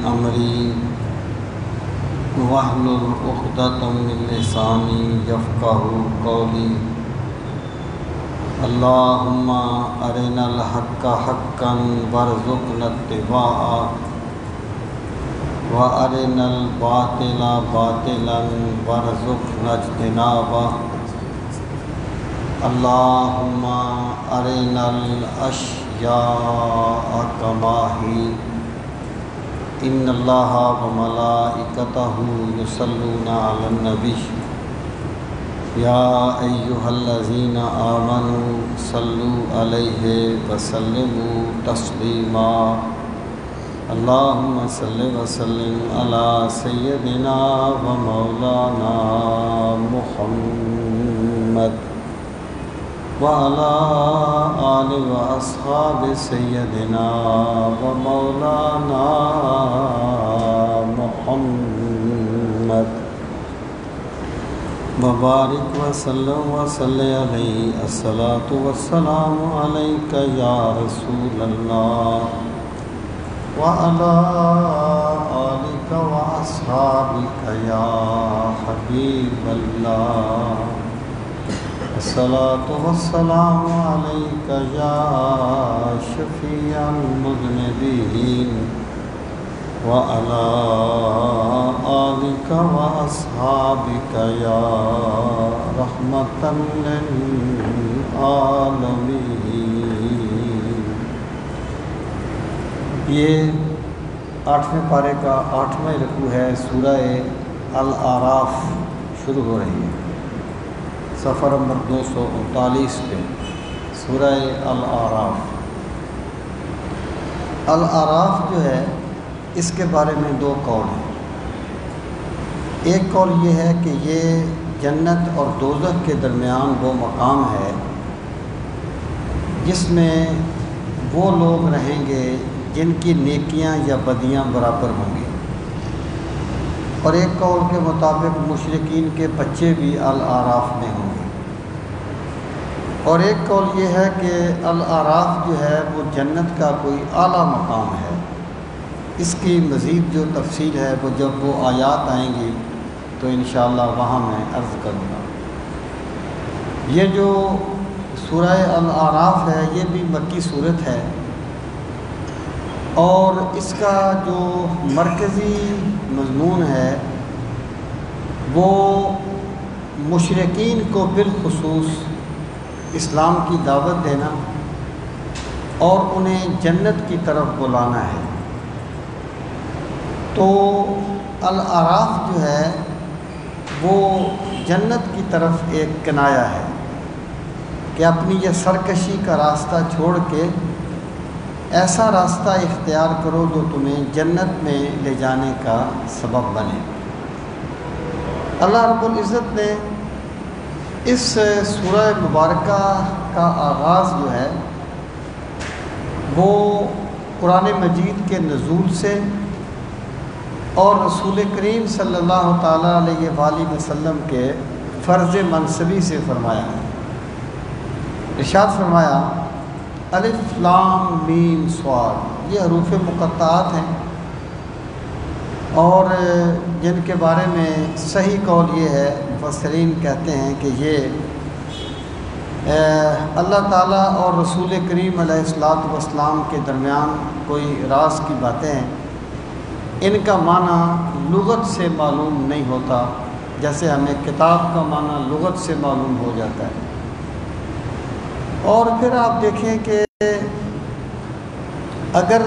امری واحلل عقدۃ من لسانی یفقہوا قولی اللہم ارنا الحق حقا وارزقنا اتباعہ وارنا الباطل باطلا وارزقنا اجتنابہ اللہم ارنا الاشیاء کما ہی ان اللہ وملائکتہ یصلون علی النبی یا ایہا الذین آمنوا صلوا علیہ وسلموا تسلیما اللہم صل وسلم علی سیدنا و مولانا محمد وعلى آل و اصحاب سیدنا و مولانا محمد وبارک وسلم وصلی علیہ الصلاۃ والسلام علیک یا رسول اللہ وعلى آلک و اصحابک یا حبیب اللہ الصلاۃ والسلام علیک یا شفیع المذنبین وعلى آلک و اصحابک یا رحمۃ للعالمین۔ یہ 8ویں پارے کا 8واں رکوع ہے، سورہ الاعراف شروع ہو رہی ہے، صفحہ نمبر 239 پہ سورہ الاعراف۔ الاعراف جو ہے اس کے بارے میں دو قول ہیں۔ ایک قول یہ ہے کہ یہ جنت اور دوزخ کے درمیان وہ مقام ہے جس میں وہ لوگ رہیں گے جن کی نیکیاں یا بدیاں برابر ہوں گی، اور ایک قول کے مطابق مشرکین کے بچے بھی الاعراف میں ہوں گے، اور ایک قول یہ ہے کہ الاعراف جو ہے وہ جنت کا کوئی اعلیٰ مقام ہے۔ اس کی مزید جو تفصیل ہے وہ جب وہ آیات آئیں گی تو انشاءاللہ وہاں میں عرض کروں گا۔ یہ جو سورہ الاعراف ہے یہ بھی مکی صورت ہے، اور اس کا جو مرکزی مضمون ہے وہ مشرکین کو بالخصوص اسلام کی دعوت دینا اور انہیں جنت کی طرف بلانا ہے۔ تو الاعراف جو ہے وہ جنت کی طرف ایک کنایا ہے کہ اپنی یہ سرکشی کا راستہ چھوڑ کے ایسا راستہ اختیار کرو جو تمہیں جنت میں لے جانے کا سبب بنے۔ اللہ رب العزت نے اس سورہ مبارکہ کا آغاز جو ہے وہ قرآن مجید کے نزول سے اور رسول کریم صلی اللہ تعالیٰ علیہ وآلہ وسلم کے فرض منصبی سے فرمایا ہے۔ ارشاد فرمایا الف لام میم صاد، یہ حروف مقطعات ہیں، اور جن کے بارے میں صحیح قول یہ ہے، مفسرین کہتے ہیں کہ یہ اللہ تعالیٰ اور رسول کریم علیہ السلام کے درمیان کوئی راز کی باتیں ہیں۔ ان کا معنی لغت سے معلوم نہیں ہوتا، جیسے ہمیں کتاب کا معنی لغت سے معلوم ہو جاتا ہے۔ اور پھر آپ دیکھیں کہ اگر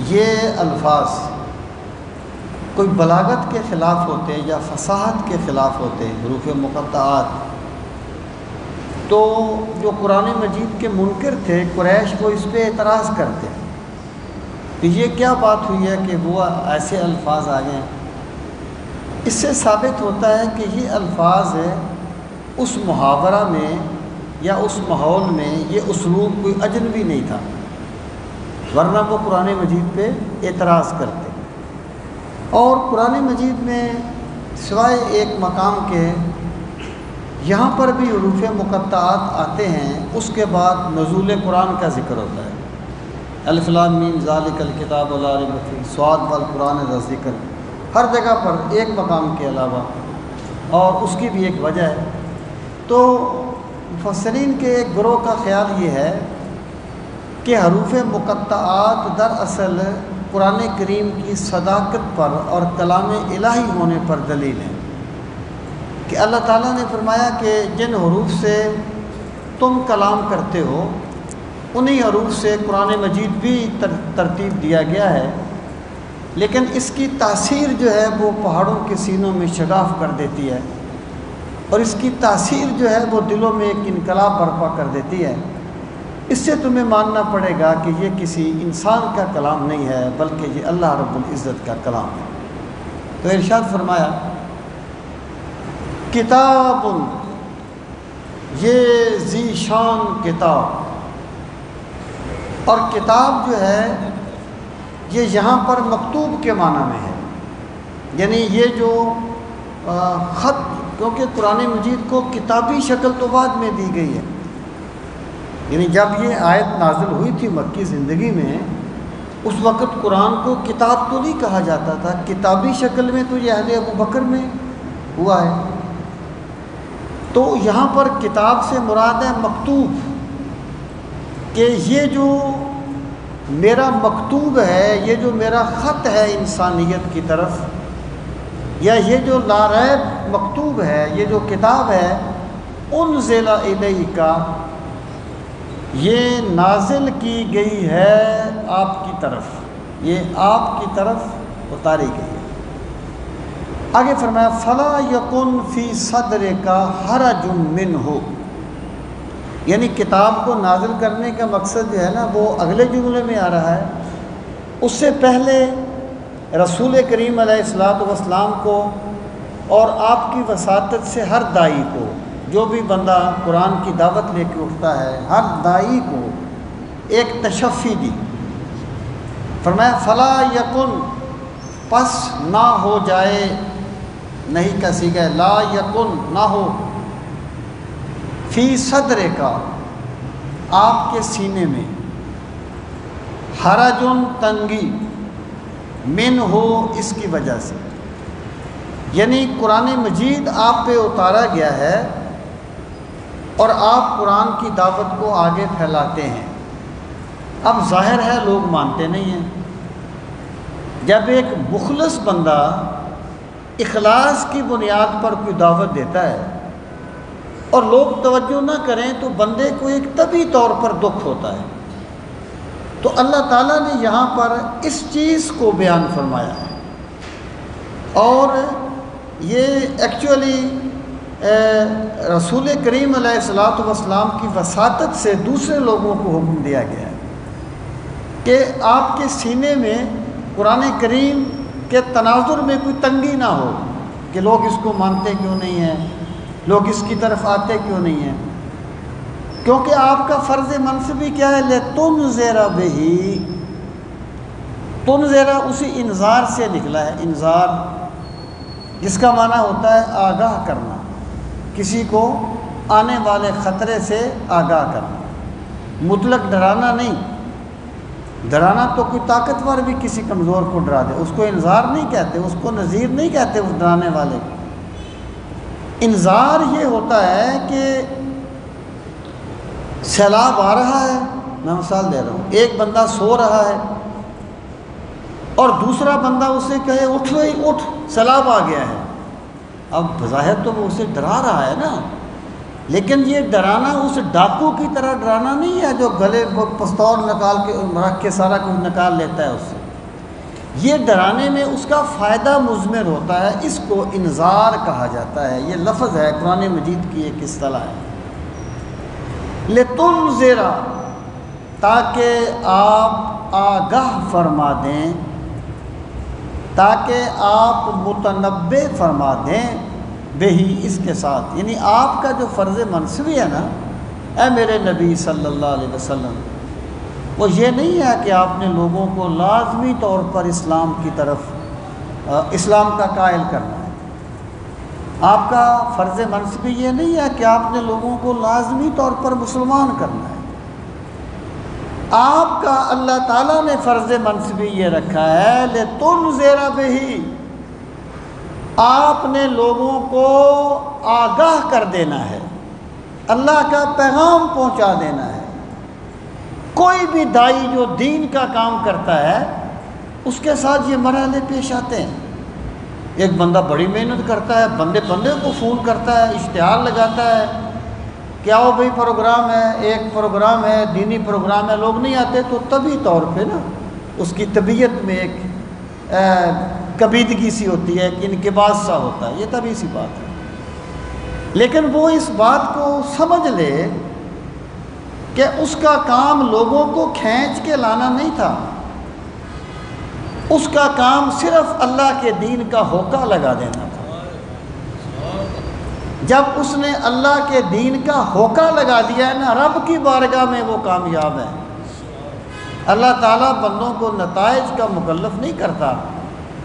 یہ الفاظ کوئی بلاغت کے خلاف ہوتے یا فصاحت کے خلاف ہوتے، حروف مقطعات، تو جو قرآن مجید کے منکر تھے قریش وہ اس پہ اعتراض کرتے کہ یہ کیا بات ہوئی ہے کہ وہ ایسے الفاظ آ گئے۔ اس سے ثابت ہوتا ہے کہ یہ الفاظ اس محاورہ میں یا اس ماحول میں یہ اسلوب کوئی اجنبی نہیں تھا، ورنہ وہ قرآن مجید پہ اعتراض کرتے۔ اور قرآن مجید میں سوائے ایک مقام کے یہاں پر بھی حروف مقطعات آتے ہیں، اس کے بعد نزول قرآن کا ذکر ہوتا ہے۔ الف لام میم ذالک الکتاب لا ریب فیہ، صاد والقرآن ذی الذکر، ہر جگہ پر ایک مقام کے علاوہ، اور اس کی بھی ایک وجہ ہے۔ تو مفسرین کے ایک گروہ کا خیال یہ ہے کہ حروف مقطعات دراصل قرآن کریم کی صداقت پر اور کلام الہی ہونے پر دلیل ہے، کہ اللہ تعالیٰ نے فرمایا کہ جن حروف سے تم کلام کرتے ہو انہی حروف سے قرآن مجید بھی ترتیب دیا گیا ہے، لیکن اس کی تاثیر جو ہے وہ پہاڑوں کے سینوں میں شگاف کر دیتی ہے، اور اس کی تاثیر جو ہے وہ دلوں میں ایک انقلاب برپا کر دیتی ہے۔ اس سے تمہیں ماننا پڑے گا کہ یہ کسی انسان کا کلام نہیں ہے، بلکہ یہ اللہ رب العزت کا کلام ہے۔ تو ارشاد فرمایا کتاب، یہ ذی شان کتاب، اور کتاب جو ہے یہ یہاں پر مکتوب کے معنی میں ہے، یعنی یہ جو خط، کیونکہ قرآن مجید کو کتابی شکل تو بعد میں دی گئی ہے، یعنی جب یہ آیت نازل ہوئی تھی مکی زندگی میں، اس وقت قرآن کو کتاب تو نہیں کہا جاتا تھا، کتابی شکل میں تو یہ عہد ابوبکر میں ہوا ہے۔ تو یہاں پر کتاب سے مراد ہے مکتوب، کہ یہ جو میرا مکتوب ہے، یہ جو میرا خط ہے انسانیت کی طرف، یا یہ جو لا ریب مکتوب ہے، یہ جو کتاب ہے، انزل الیک، یہ نازل کی گئی ہے آپ کی طرف، یہ آپ کی طرف اتاری گئی ہے۔ آگے فرمایا فلا یکن فی صدرک حرج منہ، یعنی کتاب کو نازل کرنے کا مقصد جو ہے نا وہ اگلے جملے میں آ رہا ہے۔ اس سے پہلے رسول کریم علیہ الصلوۃ والسلام کو اور آپ کی وساطت سے ہر داعی کو، جو بھی بندہ قرآن کی دعوت لے کے اٹھتا ہے، ہر داعی کو ایک تشفی دی۔ فرمایا فلا یکن، پس نہ ہو جائے، نہیں کا صیغہ ہے لا یکن، نہ ہو، فی صدر کا، آپ کے سینے میں، حرجن، تنگی، من ہو، اس کی وجہ سے، یعنی قرآن مجید آپ پہ اتارا گیا ہے اور آپ قرآن کی دعوت کو آگے پھیلاتے ہیں۔ اب ظاہر ہے لوگ مانتے نہیں ہیں۔ جب ایک مخلص بندہ اخلاص کی بنیاد پر کوئی دعوت دیتا ہے اور لوگ توجہ نہ کریں تو بندے کو ایک طبعی طور پر دکھ ہوتا ہے۔ تو اللہ تعالیٰ نے یہاں پر اس چیز کو بیان فرمایا ہے، اور یہ ایکچولی رسول کریم علیہ الصلوۃ والسلام کی وساطت سے دوسرے لوگوں کو حکم دیا گیا ہے کہ آپ کے سینے میں قرآن کریم کے تناظر میں کوئی تنگی نہ ہو، کہ لوگ اس کو مانتے کیوں نہیں ہیں، لوگ اس کی طرف آتے کیوں نہیں ہیں، کیونکہ آپ کا فرض منصبی کیا ہے، لِتُنذِرَ بِهِ، تنذر اسی انذار سے نکلا ہے، انذار جس کا معنی ہوتا ہے آگاہ کرنا، کسی کو آنے والے خطرے سے آگاہ کرنا، مطلق ڈرانا نہیں۔ ڈرانا تو کوئی طاقتور بھی کسی کمزور کو ڈرا دے، اس کو انذار نہیں کہتے، اس کو نذیر نہیں کہتے، اس ڈرانے والے کو۔ انذار یہ ہوتا ہے کہ سیلاب آ رہا ہے، میں مثال دے رہا ہوں، ایک بندہ سو رہا ہے اور دوسرا بندہ اسے کہے اٹھ بھائی اٹھ، سیلاب آ گیا ہے۔ اب بظاہر تو وہ اسے ڈرا رہا ہے نا، لیکن یہ ڈرانا اس ڈاکو کی طرح ڈرانا نہیں ہے جو گلے پستول نکال کے رکھ کے سارا کچھ نکال لیتا ہے اس سے۔ یہ ڈرانے میں اس کا فائدہ مضمر ہوتا ہے، اس کو انذار کہا جاتا ہے۔ یہ لفظ ہے، قرآن مجید کی ایک اصطلاح ہے۔ لِتُنذِرَ، تاکہ آپ آگاہ فرما دیں، تاکہ آپ متنبع فرما دیں، بہی، اس کے ساتھ، یعنی آپ کا جو فرض منصبی ہے نا اے میرے نبی صلی اللہ علیہ وسلم، وہ یہ نہیں ہے کہ آپ نے لوگوں کو لازمی طور پر اسلام کی طرف، اسلام کا قائل کرنا ہے۔ آپ کا فرض منصبی یہ نہیں ہے کہ آپ نے لوگوں کو لازمی طور پر مسلمان کرنا ہے، آپ کا اللہ تعالیٰ نے فرض منصبی یہ رکھا ہے لتنذر بہ، آپ نے لوگوں کو آگاہ کر دینا ہے، اللہ کا پیغام پہنچا دینا ہے۔ کوئی بھی دائی جو دین کا کام کرتا ہے اس کے ساتھ یہ مرحلے پیش آتے ہیں۔ ایک بندہ بڑی محنت کرتا ہے، بندے کو فون کرتا ہے، اشتہار لگاتا ہے کہ آؤ بھائی پروگرام ہے، ایک پروگرام ہے، دینی پروگرام ہے، لوگ نہیں آتے تو طبی طور پہ نا اس کی طبیعت میں ایک کبیدگی سی ہوتی ہے، ایک انقباض سا ہوتا ہے، یہ طبی سی بات ہے۔ لیکن وہ اس بات کو سمجھ لے کہ اس کا کام لوگوں کو کھینچ کے لانا نہیں تھا، اس کا کام صرف اللہ کے دین کا ہوکا لگا دینا تھا۔ جب اس نے اللہ کے دین کا ہوکا لگا دیا ہے نا، رب کی بارگاہ میں وہ کامیاب ہے۔ اللہ تعالیٰ بندوں کو نتائج کا مکلف نہیں کرتا،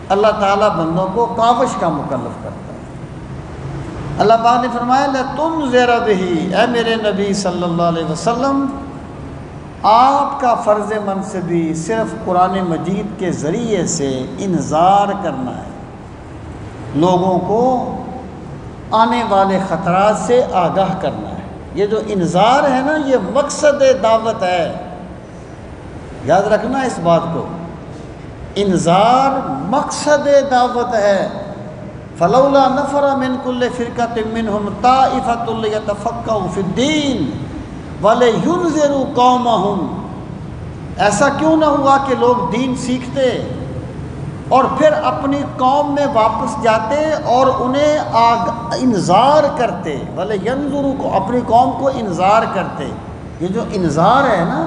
اللہ تعالیٰ بندوں کو کاوش کا مکلف کرتا ہے۔ اللہ پاک نے فرمایا لتنذر بہ، اے میرے نبی صلی اللہ علیہ وسلم، آپ کا فرض منصبی صرف قرآن مجید کے ذریعے سے انذار کرنا ہے، لوگوں کو آنے والے خطرات سے آگاہ کرنا ہے۔ یہ جو انذار ہے نا، یہ مقصد دعوت ہے، یاد رکھنا اس بات کو، انذار مقصد دعوت ہے۔ فلولا نفر من كل فرقة منهم طائفة ليتفقهوا في الدين وَلِيُنذِرُوا قَوْمَهُمْ، ایسا کیوں نہ ہوا کہ لوگ دین سیکھتے اور پھر اپنی قوم میں واپس جاتے اور انہیں انذار کرتے، وَلِيُنذِرُوا، اپنی قوم کو انذار کرتے۔ یہ جو انذار ہے نا،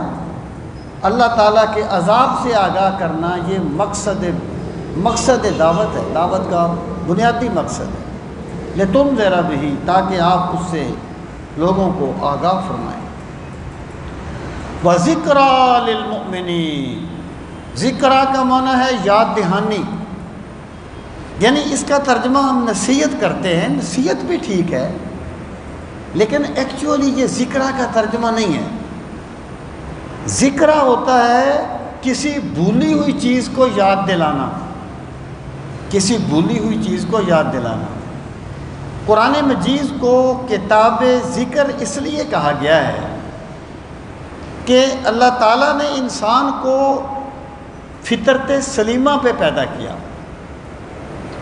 اللہ تعالیٰ کے عذاب سے آگاہ کرنا، یہ مقصد دعوت ہے، دعوت کا بنیادی مقصد ہے۔ لِتُنذِرَ بِهِ، تاکہ آپ اس سے لوگوں کو آگاہ فرمائیں۔ وَذِكْرَى لِلْمُؤْمِنِينَ، ذکرہ کا معنی ہے یاد دہانی، یعنی اس کا ترجمہ ہم نصیحت کرتے ہیں، نصیحت بھی ٹھیک ہے لیکن ایکچولی یہ ذکرہ کا ترجمہ نہیں ہے۔ ذکرہ ہوتا ہے کسی بھولی ہوئی چیز کو یاد دلانا، کسی بھولی ہوئی چیز کو یاد دلانا۔ قرآن مجید کو کتاب ذکر اس لیے کہا گیا ہے کہ اللہ تعالیٰ نے انسان کو فطرت سلیمہ پہ پیدا کیا،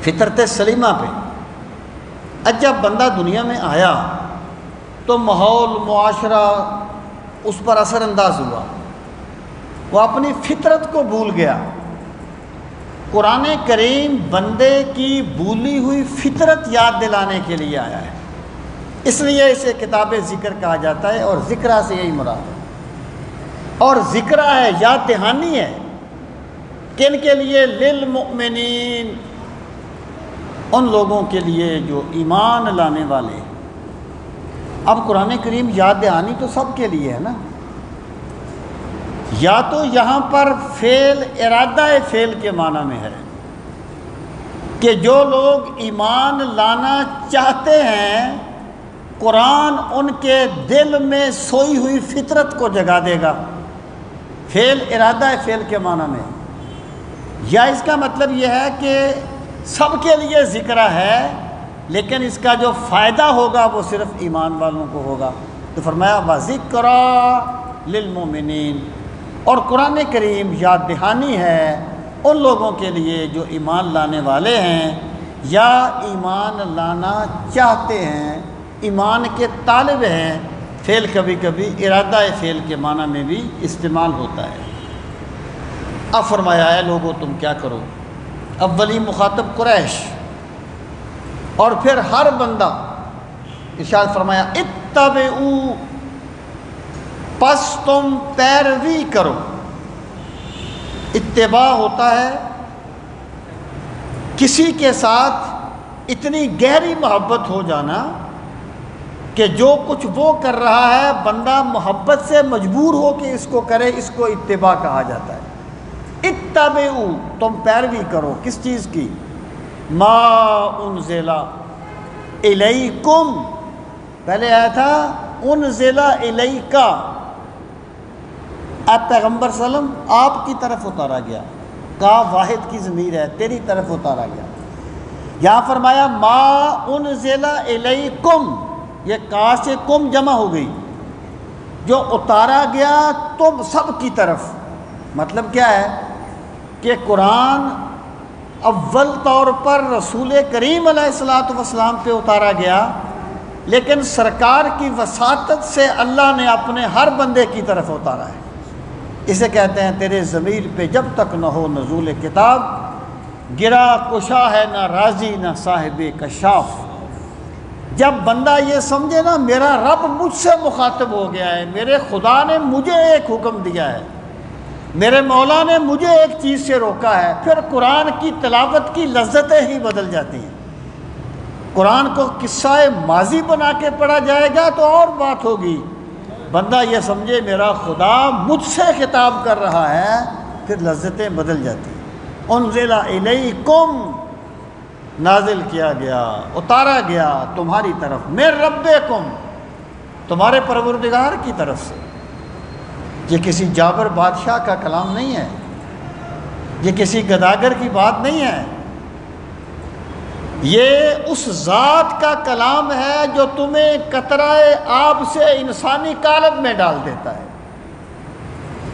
فطرت سلیمہ پہ۔ اب جب بندہ دنیا میں آیا تو ماحول، معاشرہ اس پر اثر انداز ہوا، وہ اپنی فطرت کو بھول گیا۔ قرآن کریم بندے کی بھولی ہوئی فطرت یاد دلانے کے لیے آیا ہے، اس لیے اسے کتاب ذکر کہا جاتا ہے، اور ذکرہ سے یہی مراد ہے۔ اور ذکرہ ہے، یاد دہانی ہے، کن کے لیے؟ للمؤمنین، ان لوگوں کے لیے جو ایمان لانے والے۔ اب قرآن کریم یاد دہانی تو سب کے لیے ہے نا، یا تو یہاں پر فعل ارادہ فعل کے معنی میں ہے کہ جو لوگ ایمان لانا چاہتے ہیں قرآن ان کے دل میں سوئی ہوئی فطرت کو جگا دے گا، فعل ارادہ فعل کے معنی میں۔ یا اس کا مطلب یہ ہے کہ سب کے لیے ذکرہ ہے لیکن اس کا جو فائدہ ہوگا وہ صرف ایمان والوں کو ہوگا، تو فرمایا وَذِكْرَى لِلْمُؤْمِنِينَ، اور قرآن کریم یاد دہانی ہے ان لوگوں کے لیے جو ایمان لانے والے ہیں یا ایمان لانا چاہتے ہیں، ایمان کے طالب ہیں۔ فعل کبھی کبھی ارادہ فعل کے معنی میں بھی استعمال ہوتا ہے۔ اب فرمایا ہے لوگوں تم کیا کرو، اولی مخاطب قریش اور پھر ہر بندہ، ارشاد فرمایا اتبعوا، پس تم پیروی کرو۔ اتباع ہوتا ہے کسی کے ساتھ اتنی گہری محبت ہو جانا کہ جو کچھ وہ کر رہا ہے بندہ محبت سے مجبور ہو کہ اس کو کرے، اس کو اتباع کہا جاتا ہے۔ اتبعوا، تم پیروی کرو کس چیز کی؟ ما انزل الیکم، پہلے آیا تھا انزل الیکا، اے پیغمبر صلی اللہ علیہ وسلم آپ کی طرف اتارا گیا، کا واحد کی ضمیر ہے، تیری طرف اتارا گیا۔ یہاں فرمایا ما انزل الیکم، یہ کا سے کم جمع ہو گئی، جو اتارا گیا تم سب کی طرف۔ مطلب کیا ہے کہ قرآن اول طور پر رسول کریم علیہ الصلوۃ والسلام پہ اتارا گیا، لیکن سرکار کی وساطت سے اللہ نے اپنے ہر بندے کی طرف اتارا ہے۔ اسے کہتے ہیں تیرے ضمیر پہ جب تک نہ ہو نزول کتاب، گرا کشا ہے نہ راضی نہ صاحب کشاف۔ جب بندہ یہ سمجھے نا میرا رب مجھ سے مخاطب ہو گیا ہے، میرے خدا نے مجھے ایک حکم دیا ہے، میرے مولا نے مجھے ایک چیز سے روکا ہے، پھر قرآن کی تلاوت کی لذتیں ہی بدل جاتی ہیں۔ قرآن کو قصہ ماضی بنا کے پڑھا جائے گا تو اور بات ہوگی، بندہ یہ سمجھے میرا خدا مجھ سے خطاب کر رہا ہے، پھر لذتیں بدل جاتی ہیں۔ انزل الیکم، نازل کیا گیا، اتارا گیا تمہاری طرف، من ربکم، تمہارے پروردگار کی طرف سے۔ یہ کسی جابر بادشاہ کا کلام نہیں ہے، یہ کسی گداگر کی بات نہیں ہے، یہ اس ذات کا کلام ہے جو تمہیں قطرہ آب سے انسانی قالب میں ڈال دیتا ہے۔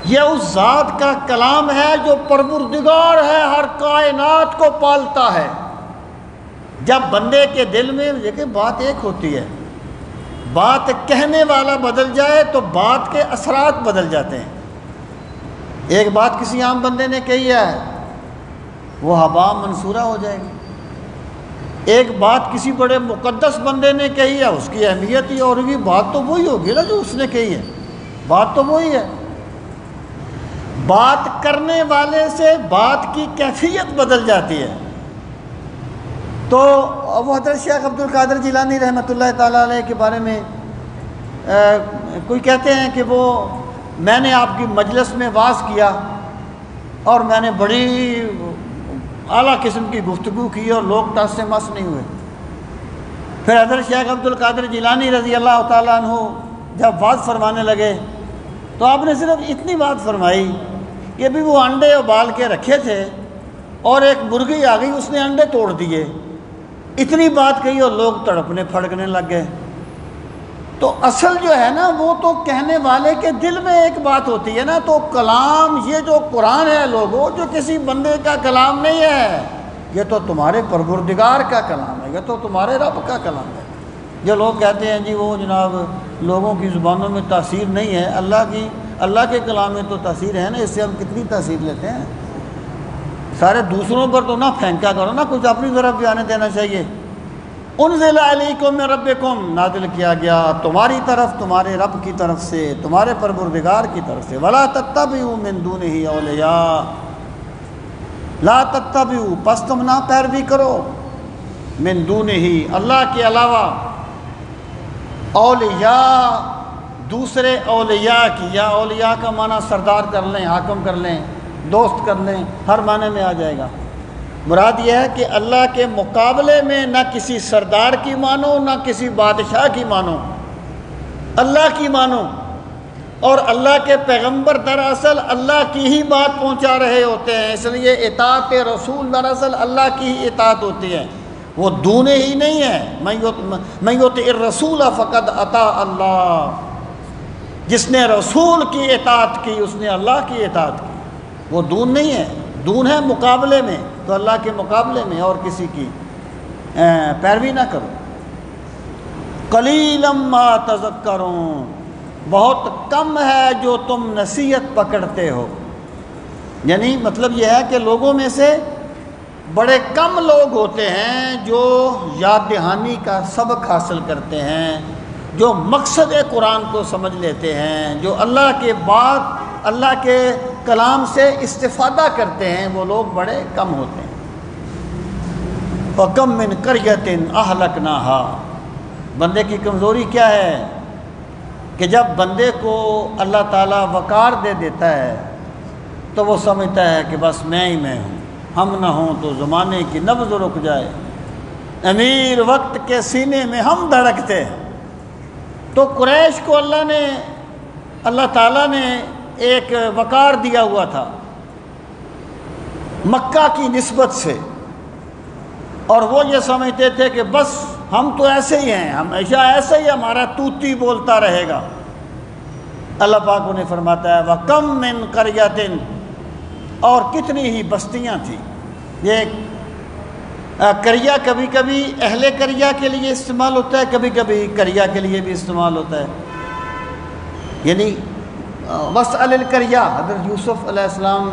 یہ اس ذات کا کلام ہے جو پروردگار ہے، ہر کائنات کو پالتا ہے۔ جب بندے کے دل میں دیکھیں بات ایک ہوتی ہے، بات کہنے والا بدل جائے تو بات کے اثرات بدل جاتے ہیں۔ ایک بات کسی عام بندے نے کہی ہے وہ ہبا منصورہ ہو جائے گی، ایک بات کسی بڑے مقدس بندے نے کہی ہے اس کی اہمیت ہی اور ہوگی، بات تو وہی ہوگی نا جو اس نے کہی ہے، بات تو وہی ہے۔ بات کرنے والے سے بات کی کیفیت بدل جاتی ہے۔ تو وہ حضرت شیخ عبد القادر جیلانی رحمۃ اللہ تعالیٰ علیہ کے بارے میں کوئی کہتے ہیں کہ وہ میں نے آپ کی مجلس میں واعظ کیا اور میں نے بڑی اعلیٰ قسم کی گفتگو کی اور لوگ ٹس سے مس نہیں ہوئے۔ پھر حضرت شیخ عبد القادر جیلانی رضی اللہ تعالیٰ عنہ جب واعظ فرمانے لگے تو آپ نے صرف اتنی بات فرمائی کہ بھی وہ انڈے ابال کے رکھے تھے اور ایک مرغی آ گئی، اس نے انڈے توڑ دیے، اتنی بات کہی اور لوگ تڑپنے پھڑکنے لگ گئے۔ تو اصل جو ہے نا وہ تو کہنے والے کے دل میں ایک بات ہوتی ہے نا، تو کلام یہ جو قرآن ہے لوگوں، جو کسی بندے کا کلام نہیں ہے، یہ تو تمہارے پروردگار کا کلام ہے، یہ تو تمہارے رب کا کلام ہے۔ جو لوگ کہتے ہیں جی وہ جناب لوگوں کی زبانوں میں تاثیر نہیں ہے، اللہ کے کلام میں تو تاثیر ہے نا، اس سے ہم کتنی تاثیر لیتے ہیں۔ سارے دوسروں پر تو نہ پھینکا کرو نا، کچھ اپنی طرف بھی آنے دینا چاہیے۔ انزل علیکم من ربکم، نازل کیا گیا تمہاری طرف تمہارے رب کی طرف سے، تمہارے پروردگار کی طرف سے۔ ولا تتبعوا من دونہ اولیاء، لا تتبعوا، پس تم نہ پیروی کرو، من دونہ، اللہ کے علاوہ، اولیاء، دوسرے اولیاء کی، یا اولیاء کا معنی سردار کر لیں، حاکم کر لیں، دوست کر لیں، ہر معنی میں آ جائے گا۔ مراد یہ ہے کہ اللہ کے مقابلے میں نہ کسی سردار کی مانو، نہ کسی بادشاہ کی مانو، اللہ کی مانو۔ اور اللہ کے پیغمبر دراصل اللہ کی ہی بات پہنچا رہے ہوتے ہیں، اس لیے اطاعت رسول دراصل اللہ کی ہی اطاعت ہوتی ہے، وہ دونے ہی نہیں ہے۔ من یطع الرسول فقد اطاع اللہ، جس نے رسول کی اطاعت کی اس نے اللہ کی اطاعت کی، وہ دون نہیں ہے، دون ہے مقابلے میں، تو اللہ کے مقابلے میں اور کسی کی پیروی نہ کرو۔ قلیلا ما تذکرون، بہت کم ہے جو تم نصیحت پکڑتے ہو۔ یعنی مطلب یہ ہے کہ لوگوں میں سے بڑے کم لوگ ہوتے ہیں جو یاد دہانی کا سبق حاصل کرتے ہیں، جو مقصد قرآن کو سمجھ لیتے ہیں، جو اللہ کے بعد اللہ کے کلام سے استفادہ کرتے ہیں، وہ لوگ بڑے کم ہوتے ہیں۔ وَكَمْ مِنْ قَرْيَةٍ أَهْلَكْنَاهَا، بندے کی کمزوری کیا ہے کہ جب بندے کو اللہ تعالیٰ وقار دے دیتا ہے تو وہ سمجھتا ہے کہ بس میں ہی میں ہوں، ہم نہ ہوں تو زمانے کی نبض رک جائے، امیر وقت کے سینے میں ہم دھڑکتے ہیں۔ تو قریش کو اللہ تعالیٰ نے ایک وقار دیا ہوا تھا مکہ کی نسبت سے، اور وہ یہ سمجھتے تھے کہ بس ہم تو ایسے ہی ہیں، ہمیشہ ایسے ہی ہمارا توتی بولتا رہے گا۔ اللہ پاک انہیں فرماتا ہے وَكَمْ مِنْ قَرْيَةٍ، اور کتنی ہی بستیاں تھیں۔ یہ قریہ کبھی کبھی اہل قریہ کے لیے استعمال ہوتا ہے، کبھی کبھی قریہ کے لیے بھی استعمال ہوتا ہے، یعنی وَاسْأَلِ الْقَرْيَةَ، حضرت یوسف علیہ السلام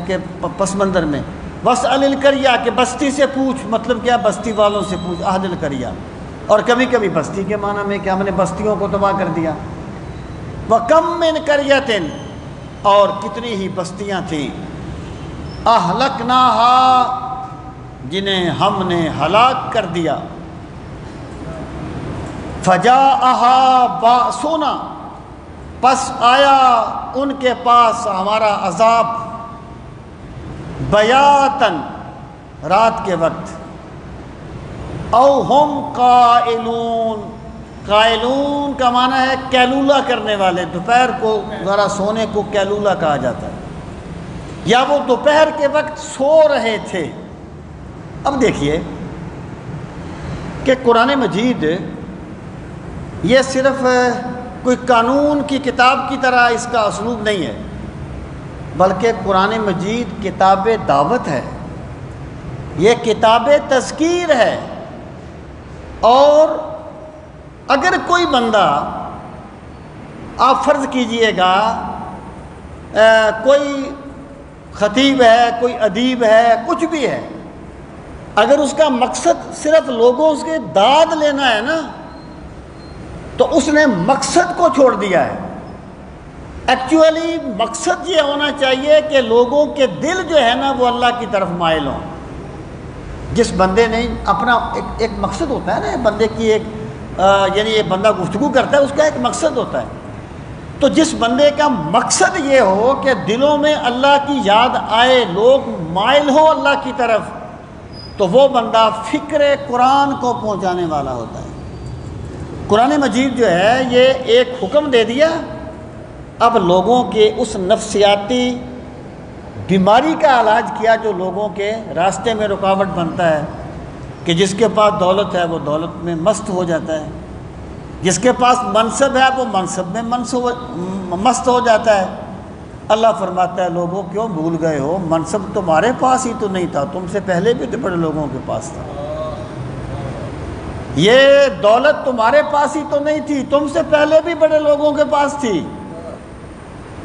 کے پس منظر میں وَاسْأَلِ الْقَرْيَةَ کہ بستی سے پوچھ، مطلب کیا؟ بستی والوں سے پوچھ، اہل القریہ۔ اور کبھی کبھی بستی کے معنی میں کہ ہم نے بستیوں کو تباہ کر دیا۔ وَكَمْ مِنْ قَرْيَةٍ، اور کتنی ہی بستیاں تھیں أَهْلَكْنَاهَا، جنہیں ہم نے ہلاک کر دیا۔ فَجَاءَهَا بَأْسُنَا، پس آیا ان کے پاس ہمارا عذاب، بیاتن، رات کے وقت، او ہم قائلون، قائلون کا معنی ہے کیلولہ کرنے والے، دوپہر کو ذرا سونے کو کیلولہ کہا جاتا ہے، یا وہ دوپہر کے وقت سو رہے تھے۔ اب دیکھیے کہ قرآن مجید یہ صرف کوئی قانون کی کتاب کی طرح اس کا اسلوب نہیں ہے، بلکہ قرآن مجید کتاب دعوت ہے، یہ کتاب تذکیر ہے۔ اور اگر کوئی بندہ، آپ فرض کیجئے گا کوئی خطیب ہے، کوئی ادیب ہے، کچھ بھی ہے، اگر اس کا مقصد صرف لوگوں سے داد لینا ہے نا، تو اس نے مقصد کو چھوڑ دیا ہے۔ ایکچولی مقصد یہ ہونا چاہیے کہ لوگوں کے دل جو ہے نا وہ اللہ کی طرف مائل ہوں۔ جس بندے نے اپنا ایک مقصد ہوتا ہے نا، بندے کی ایک یعنی یہ بندہ گفتگو کرتا ہے، اس کا ایک مقصد ہوتا ہے، تو جس بندے کا مقصد یہ ہو کہ دلوں میں اللہ کی یاد آئے، لوگ مائل ہوں اللہ کی طرف، تو وہ بندہ فکر قرآن کو پہنچانے والا ہوتا ہے۔ قرآن مجید جو ہے یہ ایک حکم دے دیا، اب لوگوں کے اس نفسیاتی بیماری کا علاج کیا جو لوگوں کے راستے میں رکاوٹ بنتا ہے، کہ جس کے پاس دولت ہے وہ دولت میں مست ہو جاتا ہے، جس کے پاس منصب ہے وہ منصب میں مست ہو جاتا ہے۔ اللہ فرماتا ہے لوگوں کیوں بھول گئے ہو، منصب تمہارے پاس ہی تو نہیں تھا، تم سے پہلے بھی تو بڑے لوگوں کے پاس تھا، یہ دولت تمہارے پاس ہی تو نہیں تھی، تم سے پہلے بھی بڑے لوگوں کے پاس تھی۔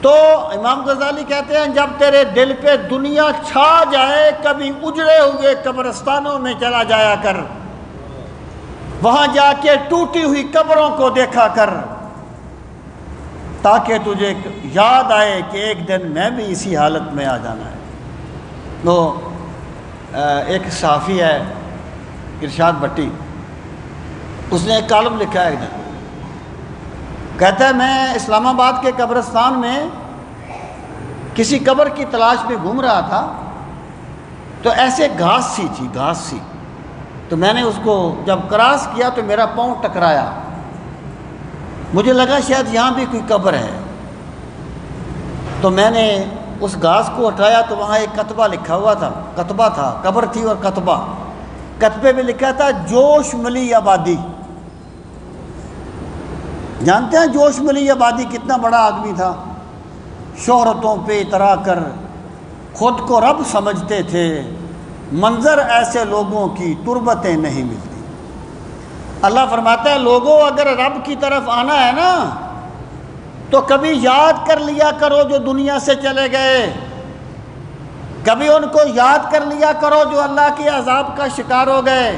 تو امام غزالی کہتے ہیں جب تیرے دل پہ دنیا چھا جائے، کبھی اجڑے ہوئے قبرستانوں میں چلا جایا کر، وہاں جا کے ٹوٹی ہوئی قبروں کو دیکھا کر، تاکہ تجھے یاد آئے کہ ایک دن میں بھی اسی حالت میں آ جانا ہے۔ تو ایک صحافی ہے ارشاد بھٹی، اس نے ایک کالم لکھا ہے ایک دن، کہتا ہے میں اسلام آباد کے قبرستان میں کسی قبر کی تلاش میں گھوم رہا تھا، تو ایسے گھاس سی تھی، گھاس سی، تو میں نے اس کو جب کراس کیا تو میرا پاؤں ٹکرایا، مجھے لگا شاید یہاں بھی کوئی قبر ہے، تو میں نے اس گھاس کو ہٹایا تو وہاں ایک کتبہ لکھا ہوا تھا، کتبہ تھا، قبر تھی اور کتبہ، کتبے میں لکھا تھا جوش ملی آبادی۔ جانتے ہیں جوش ملی آبادی کتنا بڑا آدمی تھا، شہرتوں پہ اترا کر خود کو رب سمجھتے تھے، منظر ایسے لوگوں کی تربتیں نہیں ملتی۔ اللہ فرماتا ہے لوگوں اگر رب کی طرف آنا ہے نا تو کبھی یاد کر لیا کرو جو دنیا سے چلے گئے، کبھی ان کو یاد کر لیا کرو جو اللہ کے عذاب کا شکار ہو گئے،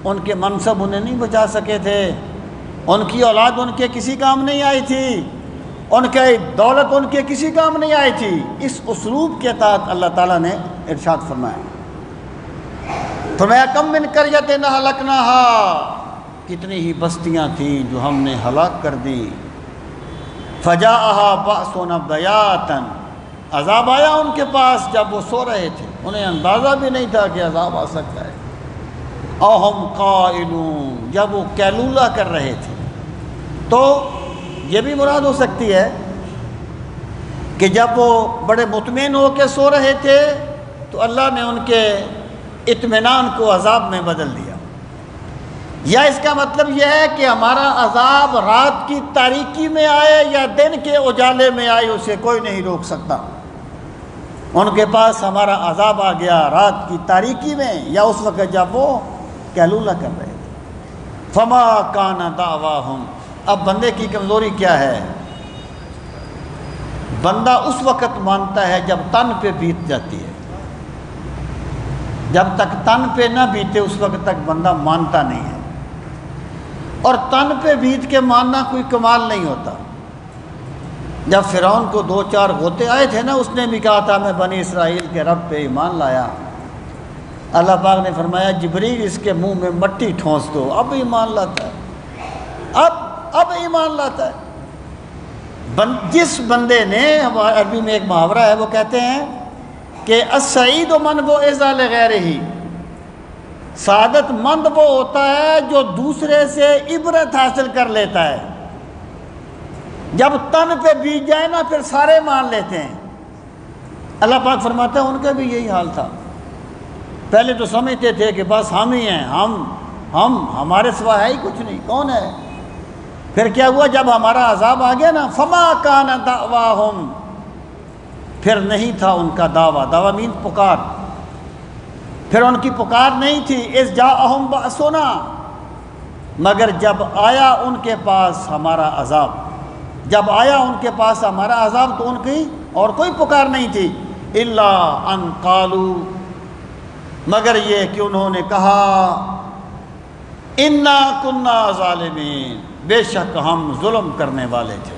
ان کے منصب انہیں نہیں بچا سکے تھے، ان کی اولاد ان کے کسی کام نہیں آئی تھی، ان کے دولت ان کے کسی کام نہیں آئی تھی۔ اس اسلوب کے تحت اللہ تعالیٰ نے ارشاد فرمایا کم من قریۃ اہلکناھا، کتنی ہی بستیاں تھیں جو ہم نے ہلاک کر دی، فجاءھا بأسنا بیاتاً، عذاب آیا ان کے پاس جب وہ سو رہے تھے، انہیں اندازہ بھی نہیں تھا کہ عذاب آ سکتا ہے، او ہم قائلون، جب وہ کیلولہ کر رہے تھے۔ تو یہ بھی مراد ہو سکتی ہے کہ جب وہ بڑے مطمئن ہو کے سو رہے تھے تو اللہ نے ان کے اطمینان کو عذاب میں بدل دیا، یا اس کا مطلب یہ ہے کہ ہمارا عذاب رات کی تاریکی میں آئے یا دن کے اجالے میں آئے، اسے کوئی نہیں روک سکتا۔ ان کے پاس ہمارا عذاب آ گیا رات کی تاریکی میں یا اس وقت جب وہ قیلولہ کر رہے تھے۔ فما کان دعواہم، اب بندے کی کمزوری کیا ہے؟ بندہ اس وقت مانتا ہے جب تن پہ بیت جاتی ہے، جب تک تن پہ نہ بیتے اس وقت تک بندہ مانتا نہیں ہے، اور تن پہ بیت کے ماننا کوئی کمال نہیں ہوتا۔ جب فرعون کو 2-4 غوطے آئے تھے نا، اس نے بھی کہا تھا میں بنی اسرائیل کے رب پہ ایمان لایا، اللہ پاک نے فرمایا جبریل اس کے منہ میں مٹی ٹھونس دو، اب ایمان لاتا ہے، اب ایمان لاتا ہے۔ جس بندے نے، عربی میں ایک محاورہ ہے وہ کہتے ہیں کہ السعید من وعظ لغیرہ، سعادت مند وہ ہوتا ہے جو دوسرے سے عبرت حاصل کر لیتا ہے۔ جب تن پہ بیت جائے نا پھر سارے مان لیتے ہیں۔ اللہ پاک فرماتا ہے ان کا بھی یہی حال تھا، پہلے تو سمجھتے تھے کہ بس ہم ہی ہیں، ہم ہمارے سوا ہے ہی کچھ نہیں، کون ہے؟ پھر کیا ہوا جب ہمارا عذاب آ گیا نا، فما کان دعواہم، پھر نہیں تھا ان کا دعویٰ مین پکار، پھر ان کی پکار نہیں تھی اذ جاءہم بأسنا، مگر جب آیا ان کے پاس ہمارا عذاب، جب آیا ان کے پاس ہمارا عذاب تو ان کی اور کوئی پکار نہیں تھی، الا ان قالوا، مگر یہ کہ انہوں نے کہا انا کنا ظالمین، بے شک ہم ظلم کرنے والے تھے۔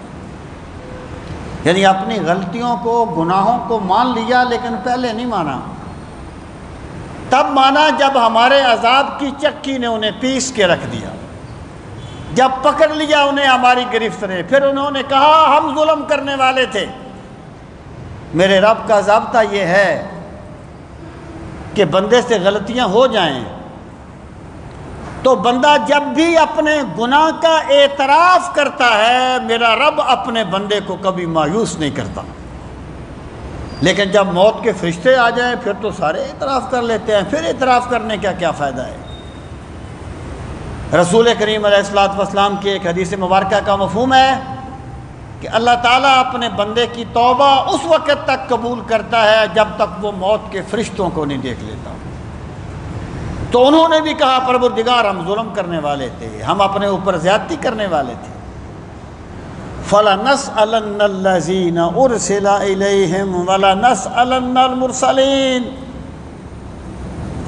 یعنی اپنی غلطیوں کو، گناہوں کو مان لیا لیکن پہلے نہیں مانا۔ تب مانا جب ہمارے عذاب کی چکی نے انہیں پیس کے رکھ دیا، جب پکڑ لیا انہیں ہماری گرفت نے، پھر انہوں نے کہا ہم ظلم کرنے والے تھے۔ میرے رب کا ضابطہ یہ ہے کہ بندے سے غلطیاں ہو جائیں تو بندہ جب بھی اپنے گناہ کا اعتراف کرتا ہے، میرا رب اپنے بندے کو کبھی مایوس نہیں کرتا۔ لیکن جب موت کے فرشتے آ جائیں پھر تو سارے اعتراف کر لیتے ہیں، پھر اعتراف کرنے کا کیا فائدہ ہے؟ رسول کریم علیہ الصلوۃ والسلام کی ایک حدیث مبارکہ کا مفہوم ہے کہ اللہ تعالیٰ اپنے بندے کی توبہ اس وقت تک قبول کرتا ہے جب تک وہ موت کے فرشتوں کو نہیں دیکھ لیتا۔ تو انہوں نے بھی کہا پروردگار ہم ظلم کرنے والے تھے، ہم اپنے اوپر زیادتی کرنے والے تھے۔ فَلَنَسْأَلَنَّ الَّذِينَ أُرْسِلَ إِلَيْهِمْ وَلَنَسْأَلَنَّ الْمُرْسَلِينَ۔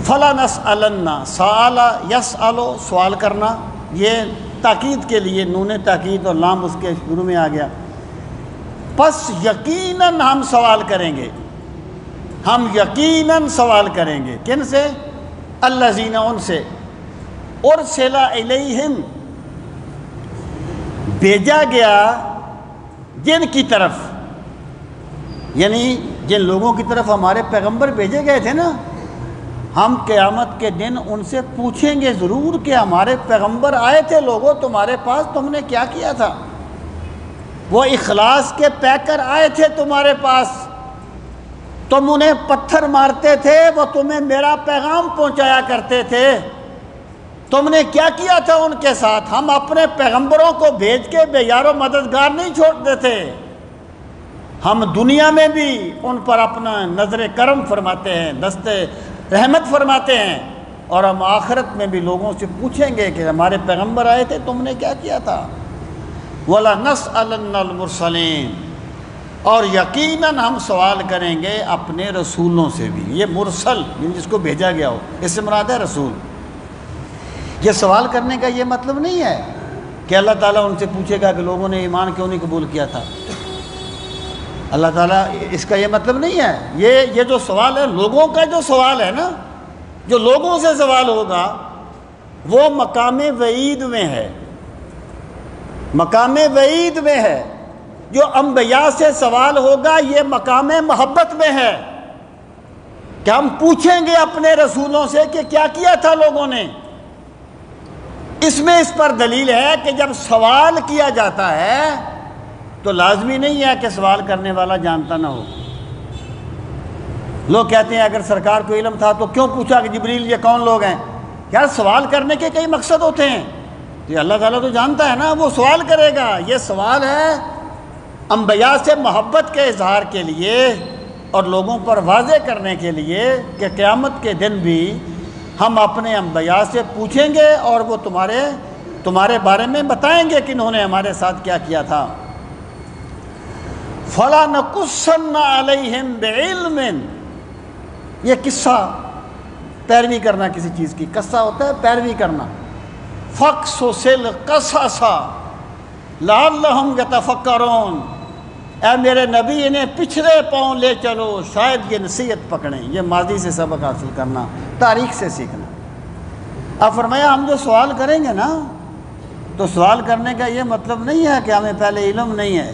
فَلَنَسْأَلَنَّ، سَأَلَ يَسْأَلُ، سوال کرنا، یہ تاکید کے لیے نون تاکید اور لام اس کے شروع میں آ گیا۔ پس یقیناً ہم سوال کریں گے، ہم یقیناً سوال کریں گے، کن سے؟ الذین، ان سے، ارسل الیہم، بھیجا گیا جن کی طرف، یعنی جن لوگوں کی طرف ہمارے پیغمبر بھیجے گئے تھے نا، ہم قیامت کے دن ان سے پوچھیں گے ضرور کہ ہمارے پیغمبر آئے تھے لوگوں تمہارے پاس، تم نے کیا کیا تھا؟ وہ اخلاص کے پیکر آئے تھے تمہارے پاس، تم انہیں پتھر مارتے تھے، وہ تمہیں میرا پیغام پہنچایا کرتے تھے، تم نے کیا کیا تھا ان کے ساتھ؟ ہم اپنے پیغمبروں کو بھیج کے بے یار و مددگار نہیں چھوڑتے تھے، ہم دنیا میں بھی ان پر اپنا نظر کرم فرماتے ہیں، دست رحمت فرماتے ہیں، اور ہم آخرت میں بھی لوگوں سے پوچھیں گے کہ ہمارے پیغمبر آئے تھے تم نے کیا کیا تھا۔ وَلَنَسْأَلَنَّ الْمُرْسَلِينَ، اور یقیناً ہم سوال کریں گے اپنے رسولوں سے بھی۔ یہ مرسل جس کو بھیجا گیا ہو، اس سے مراد ہے رسول۔ یہ سوال کرنے کا یہ مطلب نہیں ہے کہ اللہ تعالیٰ ان سے پوچھے گا کہ لوگوں نے ایمان کیوں نہیں قبول کیا تھا، اللہ تعالیٰ اس کا یہ مطلب نہیں ہے۔ یہ جو سوال ہے، لوگوں کا جو سوال ہے نا، جو لوگوں سے سوال ہوگا وہ مقام وعید میں ہے، مقام وعید میں ہے۔ جو انبیاء سے سوال ہوگا یہ مقام محبت میں ہے کہ ہم پوچھیں گے اپنے رسولوں سے کہ کیا کیا تھا لوگوں نے۔ اس میں اس پر دلیل ہے کہ جب سوال کیا جاتا ہے تو لازمی نہیں ہے کہ سوال کرنے والا جانتا نہ ہو۔ لوگ کہتے ہیں اگر سرکار کو علم تھا تو کیوں پوچھا کہ جبریل یہ کون لوگ ہیں؟ یار سوال کرنے کے کئی مقصد ہوتے ہیں، یہ اللہ تعالیٰ تو جانتا ہے نا، وہ سوال کرے گا۔ یہ سوال ہے انبیاء سے محبت کے اظہار کے لیے اور لوگوں پر واضح کرنے کے لیے کہ قیامت کے دن بھی ہم اپنے انبیاء سے پوچھیں گے اور وہ تمہارے بارے میں بتائیں گے کہ انہوں نے ہمارے ساتھ کیا کیا تھا۔ فَلَنَقُصَّنَّ عَلَيْهِمْ بِعِلْمٍ، یہ قصہ پیروی کرنا کسی چیز کی، قصہ ہوتا ہے پیروی کرنا۔ فَقْصُصِ الْقَصَصَ لَعَلَّهُمْ يَتَفَكَّرُونَ، اے میرے نبی انہیں پچھلے پاؤں لے چلو، شاید یہ نصیحت پکڑیں۔ یہ ماضی سے سبق حاصل کرنا، تاریخ سے سیکھنا۔ اب فرمایا ہم جو سوال کریں گے نا، تو سوال کرنے کا یہ مطلب نہیں ہے کہ ہمیں پہلے علم نہیں ہے۔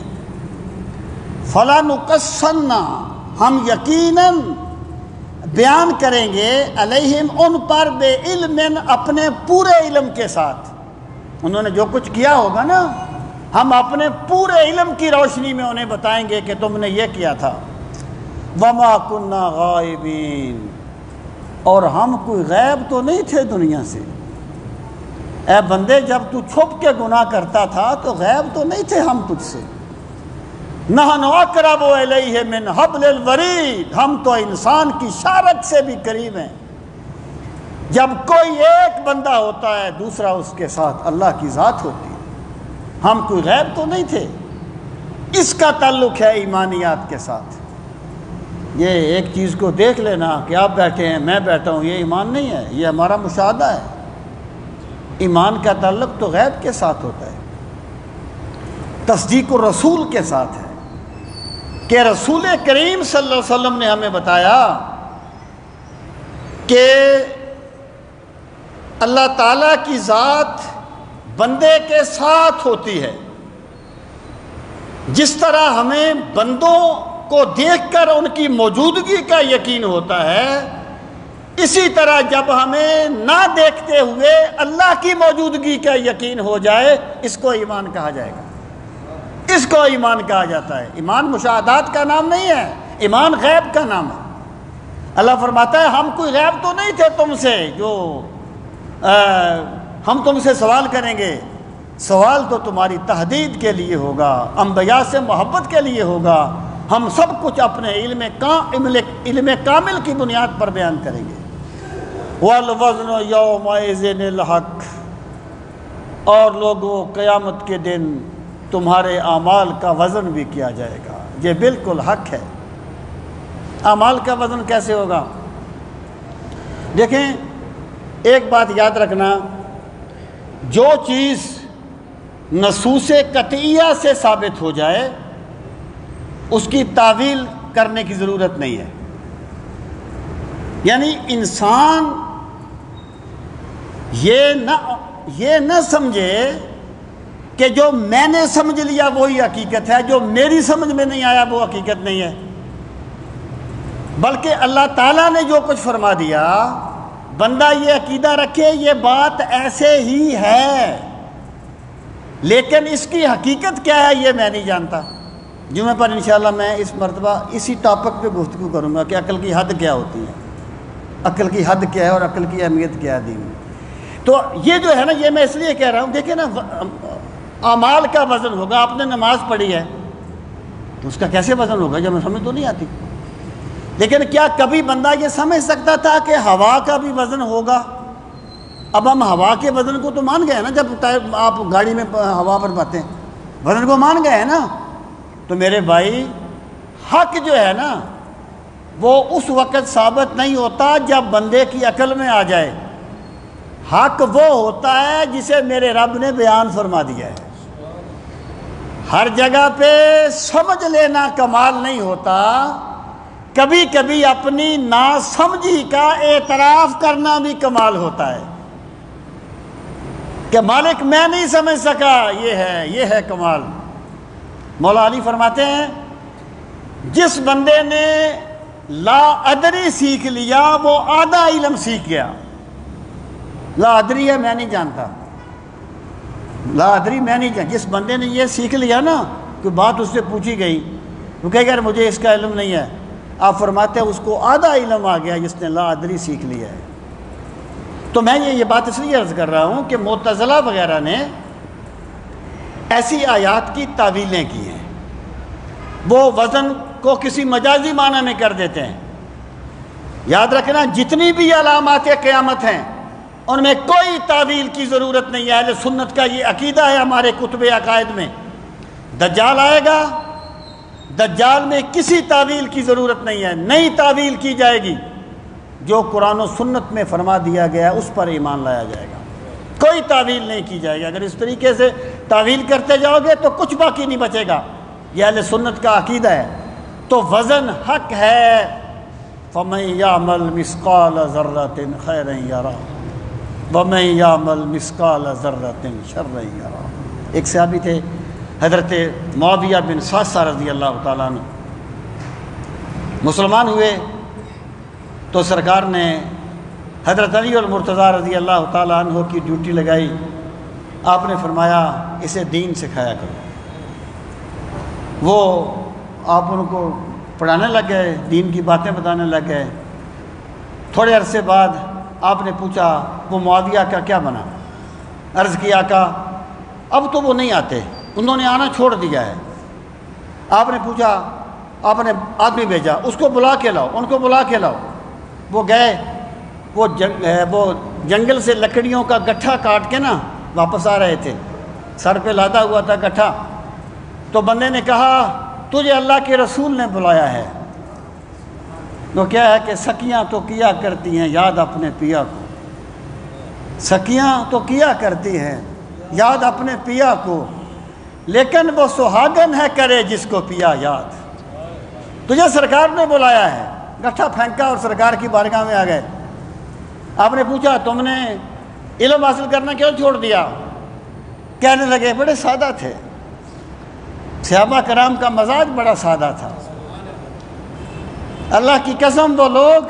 فَلَنُقَصَّنَّ، ہم یقیناً بیان کریں گے، علیہم ان پر، بے علم، اپنے پورے علم کے ساتھ۔ انہوں نے جو کچھ کیا ہوگا نا، ہم اپنے پورے علم کی روشنی میں انہیں بتائیں گے کہ تم نے یہ کیا تھا۔ وَمَا كُنَّا غَائِبِينَ، اور ہم کوئی غیب تو نہیں تھے دنیا سے۔ اے بندے جب تو چھپ کے گناہ کرتا تھا تو غیب تو نہیں تھے ہم تجھ سے۔ نحن اقرب الیہ من حبل الورید، ہم تو انسان کی شارک سے بھی قریب ہیں۔ جب کوئی ایک بندہ ہوتا ہے دوسرا اس کے ساتھ اللہ کی ذات ہوتی ہے۔ ہم کوئی غیب تو نہیں تھے۔ اس کا تعلق ہے ایمانیات کے ساتھ۔ یہ ایک چیز کو دیکھ لینا کہ آپ بیٹھے ہیں میں بیٹھا ہوں، یہ ایمان نہیں ہے، یہ ہمارا مشاہدہ ہے۔ ایمان کا تعلق تو غیب کے ساتھ ہوتا ہے، تصدیق الرسول کے ساتھ ہے کہ رسول کریم صلی اللہ علیہ وسلم نے ہمیں بتایا کہ اللہ تعالیٰ کی ذات بندے کے ساتھ ہوتی ہے۔ جس طرح ہمیں بندوں کو دیکھ کر ان کی موجودگی کا یقین ہوتا ہے، اسی طرح جب ہمیں نہ دیکھتے ہوئے اللہ کی موجودگی کا یقین ہو جائے، اس کو ایمان کہا جائے گا۔ اس کو ایمان کہا جاتا ہے۔ ایمان مشاہدات کا نام نہیں ہے، ایمان غیب کا نام ہے۔ اللہ فرماتا ہے ہم کوئی غیب تو نہیں تھے تم سے جو ہم تم سے سوال کریں گے۔ سوال تو تمہاری تحدید کے لیے ہوگا، انبیاء سے محبت کے لیے ہوگا۔ ہم سب کچھ اپنے علم کامل کی بنیاد پر بیان کریں گے۔ وَالْوَزْنُ يَوْمَئِذٍ الْحَقُّ، اور لوگوں قیامت کے دن تمہارے اعمال کا وزن بھی کیا جائے گا۔ یہ بالکل حق ہے۔ اعمال کا وزن کیسے ہوگا؟ دیکھیں ایک بات یاد رکھنا، جو چیز نصوص قطعیہ سے ثابت ہو جائے اس کی تعویل کرنے کی ضرورت نہیں ہے۔ یعنی انسان یہ نہ سمجھے کہ جو میں نے سمجھ لیا وہی حقیقت ہے، جو میری سمجھ میں نہیں آیا وہ حقیقت نہیں ہے، بلکہ اللہ تعالیٰ نے جو کچھ فرما دیا بندہ یہ عقیدہ رکھے یہ بات ایسے ہی ہے، لیکن اس کی حقیقت کیا ہے یہ میں نہیں جانتا۔ جمعے پر انشاءاللہ میں اس مرتبہ اسی ٹاپک پہ گفتگو کروں گا کہ عقل کی حد کیا ہوتی ہے، عقل کی حد کیا ہے اور عقل کی اہمیت کیا ہے دین میں۔ تو یہ جو ہے نا، یہ میں اس لیے کہہ رہا ہوں، دیکھیں نا اعمال کا وزن ہوگا۔ آپ نے نماز پڑھی ہے تو اس کا کیسے وزن ہوگا؟ جب میں سمجھ تو نہیں آتی، لیکن کیا کبھی بندہ یہ سمجھ سکتا تھا کہ ہوا کا بھی وزن ہوگا؟ اب ہم ہوا کے وزن کو تو مان گئے نا، جب آپ گاڑی میں ہوا پر باتیں وزن کو مان گئے ہیں نا۔ تو میرے بھائی حق جو ہے نا وہ اس وقت ثابت نہیں ہوتا جب بندے کی عقل میں آ جائے۔ حق وہ ہوتا ہے جسے میرے رب نے بیان فرما دیا ہے۔ ہر جگہ پہ سمجھ لینا کمال نہیں ہوتا، کبھی کبھی اپنی ناسمجھی کا اعتراف کرنا بھی کمال ہوتا ہے کہ مالک میں نہیں سمجھ سکا، یہ ہے کمال۔ مولا علی فرماتے ہیں جس بندے نے لا ادری سیکھ لیا وہ آدھا علم سیکھ گیا۔ لا ادری ہے میں نہیں جانتا، لا ادری میں نہیں جانتا، جس بندے نے یہ سیکھ لیا نا کوئی بات اس سے پوچھی گئی، وہ کہے گا یار مجھے اس کا علم نہیں ہے، آپ فرماتے ہیں اس کو آدھا علم آ گیا جس نے لا ادری سیکھ لیا ہے۔ تو میں یہ بات اس لیے عرض کر رہا ہوں کہ معتزلہ وغیرہ نے ایسی آیات کی تعویلیں کی ہیں، وہ وزن کو کسی مجازی معنی میں کر دیتے ہیں۔ یاد رکھنا جتنی بھی علامات قیامت ہیں ان میں کوئی تعویل کی ضرورت نہیں ہے۔ اہل سنت کا یہ عقیدہ ہے ہمارے کتب عقائد میں، دجال آئے گا، دجال میں کسی تعویل کی ضرورت نہیں ہے، نئی تعویل کی جائے گی، جو قرآن و سنت میں فرما دیا گیا اس پر ایمان لایا جائے گا، کوئی تعویل نہیں کی جائے گی۔ اگر اس طریقے سے تعویل کرتے جاؤ گے تو کچھ باقی نہیں بچے گا۔ یہ اہل سنت کا عقیدہ ہے۔ تو وزن حق ہے، فَمَن يَعْمَلْ مِثْقَالَ ذَرَّةٍ خَيْرًا يَرَهُ وَمَن يَعْمَلْ مِثْقَالَ ذَرَّةٍ شَرًّا يَرَهُ۔ ایک صحابی تھے حضرت معاویہ بن صعصع رضی اللہ تعالیٰ عنہ، مسلمان ہوئے تو سرکار نے حضرت علی المرتضیٰ رضی اللہ تعالیٰ عنہ کی ڈیوٹی لگائی۔ آپ نے فرمایا اسے دین سکھایا کرو۔ وہ آپ ان کو پڑھانے لگ گئے، دین کی باتیں بتانے لگ گئے۔ تھوڑے عرصے بعد آپ نے پوچھا وہ معاویہ کا کیا بنا؟ عرض کیا آقا اب تو وہ نہیں آتے، انہوں نے آنا چھوڑ دیا ہے۔ آپ نے پوچھا، آپ نے آدمی بھیجا اس کو بلا کے لاؤ، ان کو بلا کے لاؤ۔ وہ گئے، وہ جنگل سے لکڑیوں کا گٹھا کاٹ کے نا واپس آ رہے تھے، سر پہ لادا ہوا تھا گٹھا۔ تو بندے نے کہا تجھے اللہ کے رسول نے بلایا ہے۔ وہ کیا ہے کہ سکیاں تو کیا کرتی ہیں یاد اپنے پیا کو، سکیاں تو کیا کرتی ہیں یاد اپنے پیا کو، لیکن وہ سہاگن ہے کرے جس کو پیا یاد۔ تجھے سرکار نے بلایا ہے، گٹھا پھینکا اور سرکار کی بارگاہ میں آ گئے۔ آپ نے پوچھا تم نے علم حاصل کرنا کیوں چھوڑ دیا؟ کہنے لگے بڑے سادہ تھے، صحابہ کرام کا مزاج بڑا سادہ تھا، اللہ کی قسم وہ لوگ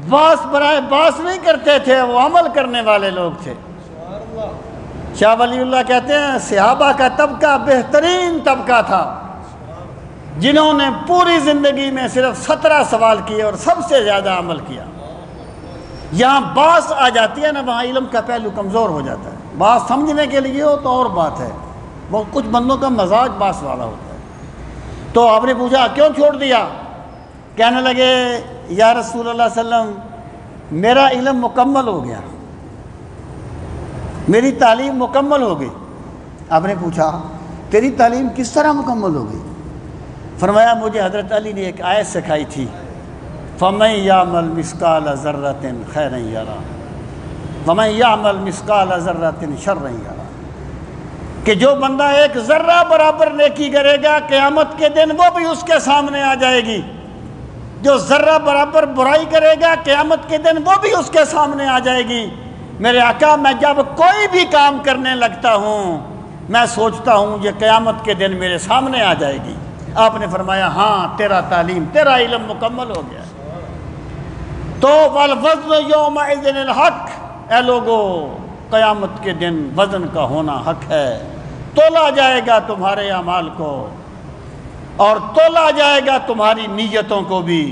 باس برائے باس نہیں کرتے تھے، وہ عمل کرنے والے لوگ تھے۔ شاہ ولی اللہ کہتے ہیں صحابہ کا طبقہ بہترین طبقہ تھا، جنہوں نے پوری زندگی میں صرف 17 سوال کیے اور سب سے زیادہ عمل کیا۔ یہاں باس آ جاتی ہے نا، وہاں علم کا پہلو کمزور ہو جاتا ہے۔ بات سمجھنے کے لیے ہو تو اور بات ہے، وہ کچھ بندوں کا مزاج باس والا ہوتا ہے۔ تو آپ نے پوچھا کیوں چھوڑ دیا؟ کہنے لگے یا رسول اللہ صلی اللہ علیہ وسلم میرا علم مکمل ہو گیا، میری تعلیم مکمل ہو گئی۔ آپ نے پوچھا تیری تعلیم کس طرح مکمل ہو گئی؟ فرمایا مجھے حضرت علی نے ایک آیت سکھائی تھی، فَمَن يَعْمَلْ مِثْقَالَ ذَرَّةٍ خَيْرًا يَرَهُ وَمَن يَعْمَلْ مِثْقَالَ ذَرَّةٍ شَرًّا يَرَهُ، کہ جو بندہ ایک ذرہ برابر نیکی کرے گا قیامت کے دن وہ بھی اس کے سامنے آ جائے گی، جو ذرہ برابر برائی کرے گا قیامت کے دن وہ بھی اس کے سامنے آ جائے گی۔ میرے آقا میں جب کوئی بھی کام کرنے لگتا ہوں میں سوچتا ہوں یہ قیامت کے دن میرے سامنے آ جائے گی۔ آپ نے فرمایا ہاں تیرا تعلیم، تیرا علم مکمل ہو گیا۔ تو والوزن یومئذ الحق، اے لوگو قیامت کے دن وزن کا ہونا حق ہے، تولا جائے گا تمہارے اعمال کو اور تولا جائے گا تمہاری نیتوں کو بھی،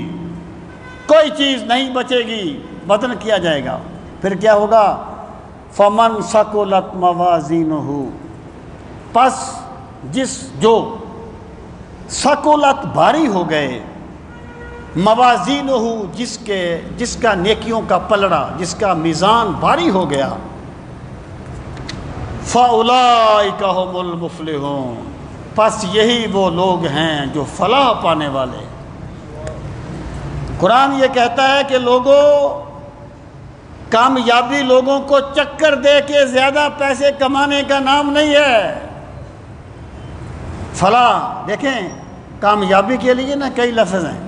کوئی چیز نہیں بچے گی، وزن کیا جائے گا۔ پھر کیا ہوگا؟ فمن ثقلت موازینہ، پس جو ثقلت بھاری ہو گئے، موازینہ جس کا نیکیوں کا پلڑا، جس کا میزان بھاری ہو گیا، فَأُولَئِكَ هُمُ الْمُفْلِحُونَ، پس یہی وہ لوگ ہیں جو فلاح پانے والے۔ قرآن یہ کہتا ہے کہ لوگوں، کامیابی لوگوں کو چکر دے کے زیادہ پیسے کمانے کا نام نہیں ہے۔ فلاح دیکھیں، کامیابی کے لیے نا کئی لفظ ہیں۔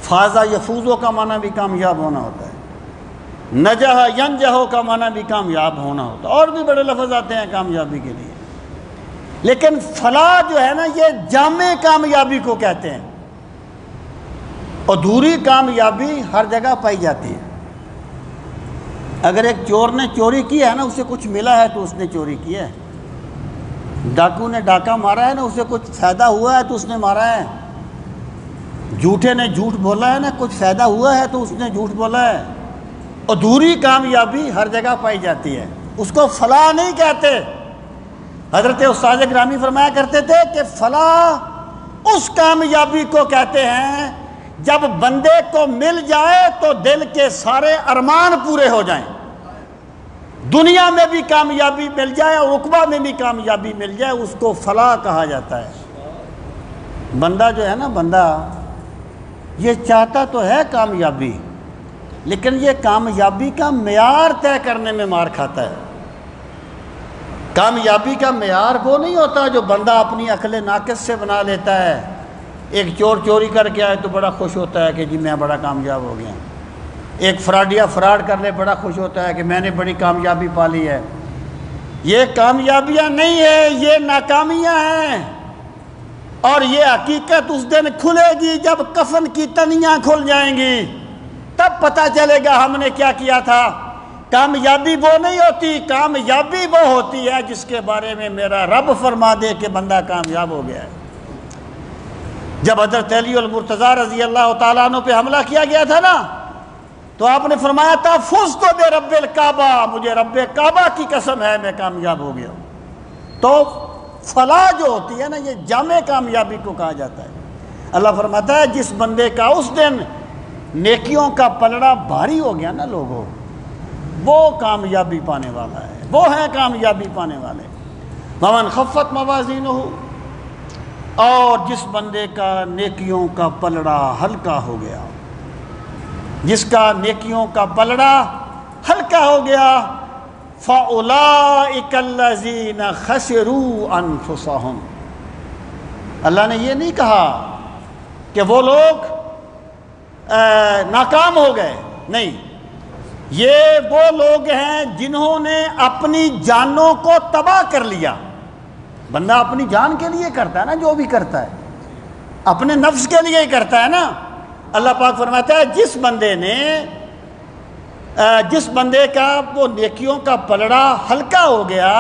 فازہ یفوزو کا معنی بھی کامیاب ہونا ہوتا ہے، نجح ینجحو کا معنی بھی کامیاب ہونا ہوتا ہے، اور بھی بڑے لفظ آتے ہیں کامیابی کے لیے۔ لیکن فلاح جو ہے نا یہ جامع کامیابی کو کہتے ہیں، ادھوری کامیابی ہر جگہ پائی جاتی ہے۔ اگر ایک چور نے چوری کی ہے نا، اسے کچھ ملا ہے تو اس نے چوری کی ہے، ڈاکو نے ڈاکہ مارا ہے نا، اسے کچھ فائدہ ہوا ہے تو اس نے مارا ہے، جھوٹے نے جھوٹ بولا ہے نا، کچھ فائدہ ہوا ہے تو اس نے جھوٹ بولا ہے۔ ادھوری کامیابی ہر جگہ پائی جاتی ہے، اس کو فلاح نہیں کہتے۔ حضرت استاد گرامی فرمایا کرتے تھے کہ فلاح اس کامیابی کو کہتے ہیں جب بندے کو مل جائے تو دل کے سارے ارمان پورے ہو جائیں، دنیا میں بھی کامیابی مل جائے اور عقبہ میں بھی کامیابی مل جائے، اس کو فلاح کہا جاتا ہے۔ بندہ جو ہے نا، بندہ یہ چاہتا تو ہے کامیابی، لیکن یہ کامیابی کا معیار طے کرنے میں مار کھاتا ہے۔ کامیابی کا معیار وہ نہیں ہوتا جو بندہ اپنی عقل ناقص سے بنا لیتا ہے۔ ایک چور چوری کر کے آئے تو بڑا خوش ہوتا ہے کہ جی میں بڑا کامیاب ہو گیا، ایک فراڈیا فراڈ کر لے بڑا خوش ہوتا ہے کہ میں نے بڑی کامیابی پا لی ہے۔ یہ کامیابیاں نہیں ہیں، یہ ناکامیاں ہیں، اور یہ حقیقت اس دن کھلے گی جب کفن کی تنیاں کھل جائیں گی، تب پتہ چلے گا ہم نے کیا کیا تھا۔ کامیابی وہ نہیں ہوتی، کامیابی وہ ہوتی ہے جس کے بارے میں میرا رب فرما دے کہ بندہ کامیاب ہو گیا ہے۔ جب حضرت علی المرتضیٰ رضی اللہ تعالیٰ عنہ پہ حملہ کیا گیا تھا نا، تو آپ نے فرمایا تھا فزت برب الکعبہ، مجھے رب کعبہ کی قسم ہے میں کامیاب ہو گیا ہوں۔ تو فلاح جو ہوتی ہے نا، یہ جامع کامیابی کو کہا جاتا ہے۔ اللہ فرماتا ہے جس بندے کا اس دن نیکیوں کا پلڑا بھاری ہو گیا نا لوگوں، وہ کامیابی پانے والا ہے، وہ ہے کامیابی پانے والے۔ ومن خفت موازینہ، اور جس بندے کا نیکیوں کا پلڑا ہلکا ہو گیا، جس کا نیکیوں کا پلڑا ہلکا ہو گیا، فَأُولَئِكَ الَّذِينَ خَسِرُوا أَنفُسَهُمْ، اللہ نے یہ نہیں کہا کہ وہ لوگ ناکام ہو گئے، نہیں، یہ وہ لوگ ہیں جنہوں نے اپنی جانوں کو تباہ کر لیا۔ بندہ اپنی جان کے لیے کرتا ہے نا، جو بھی کرتا ہے اپنے نفس کے لیے ہی کرتا ہے نا۔ اللہ پاک فرماتا ہے جس بندے کا وہ نیکیوں کا پلڑا ہلکا ہو گیا،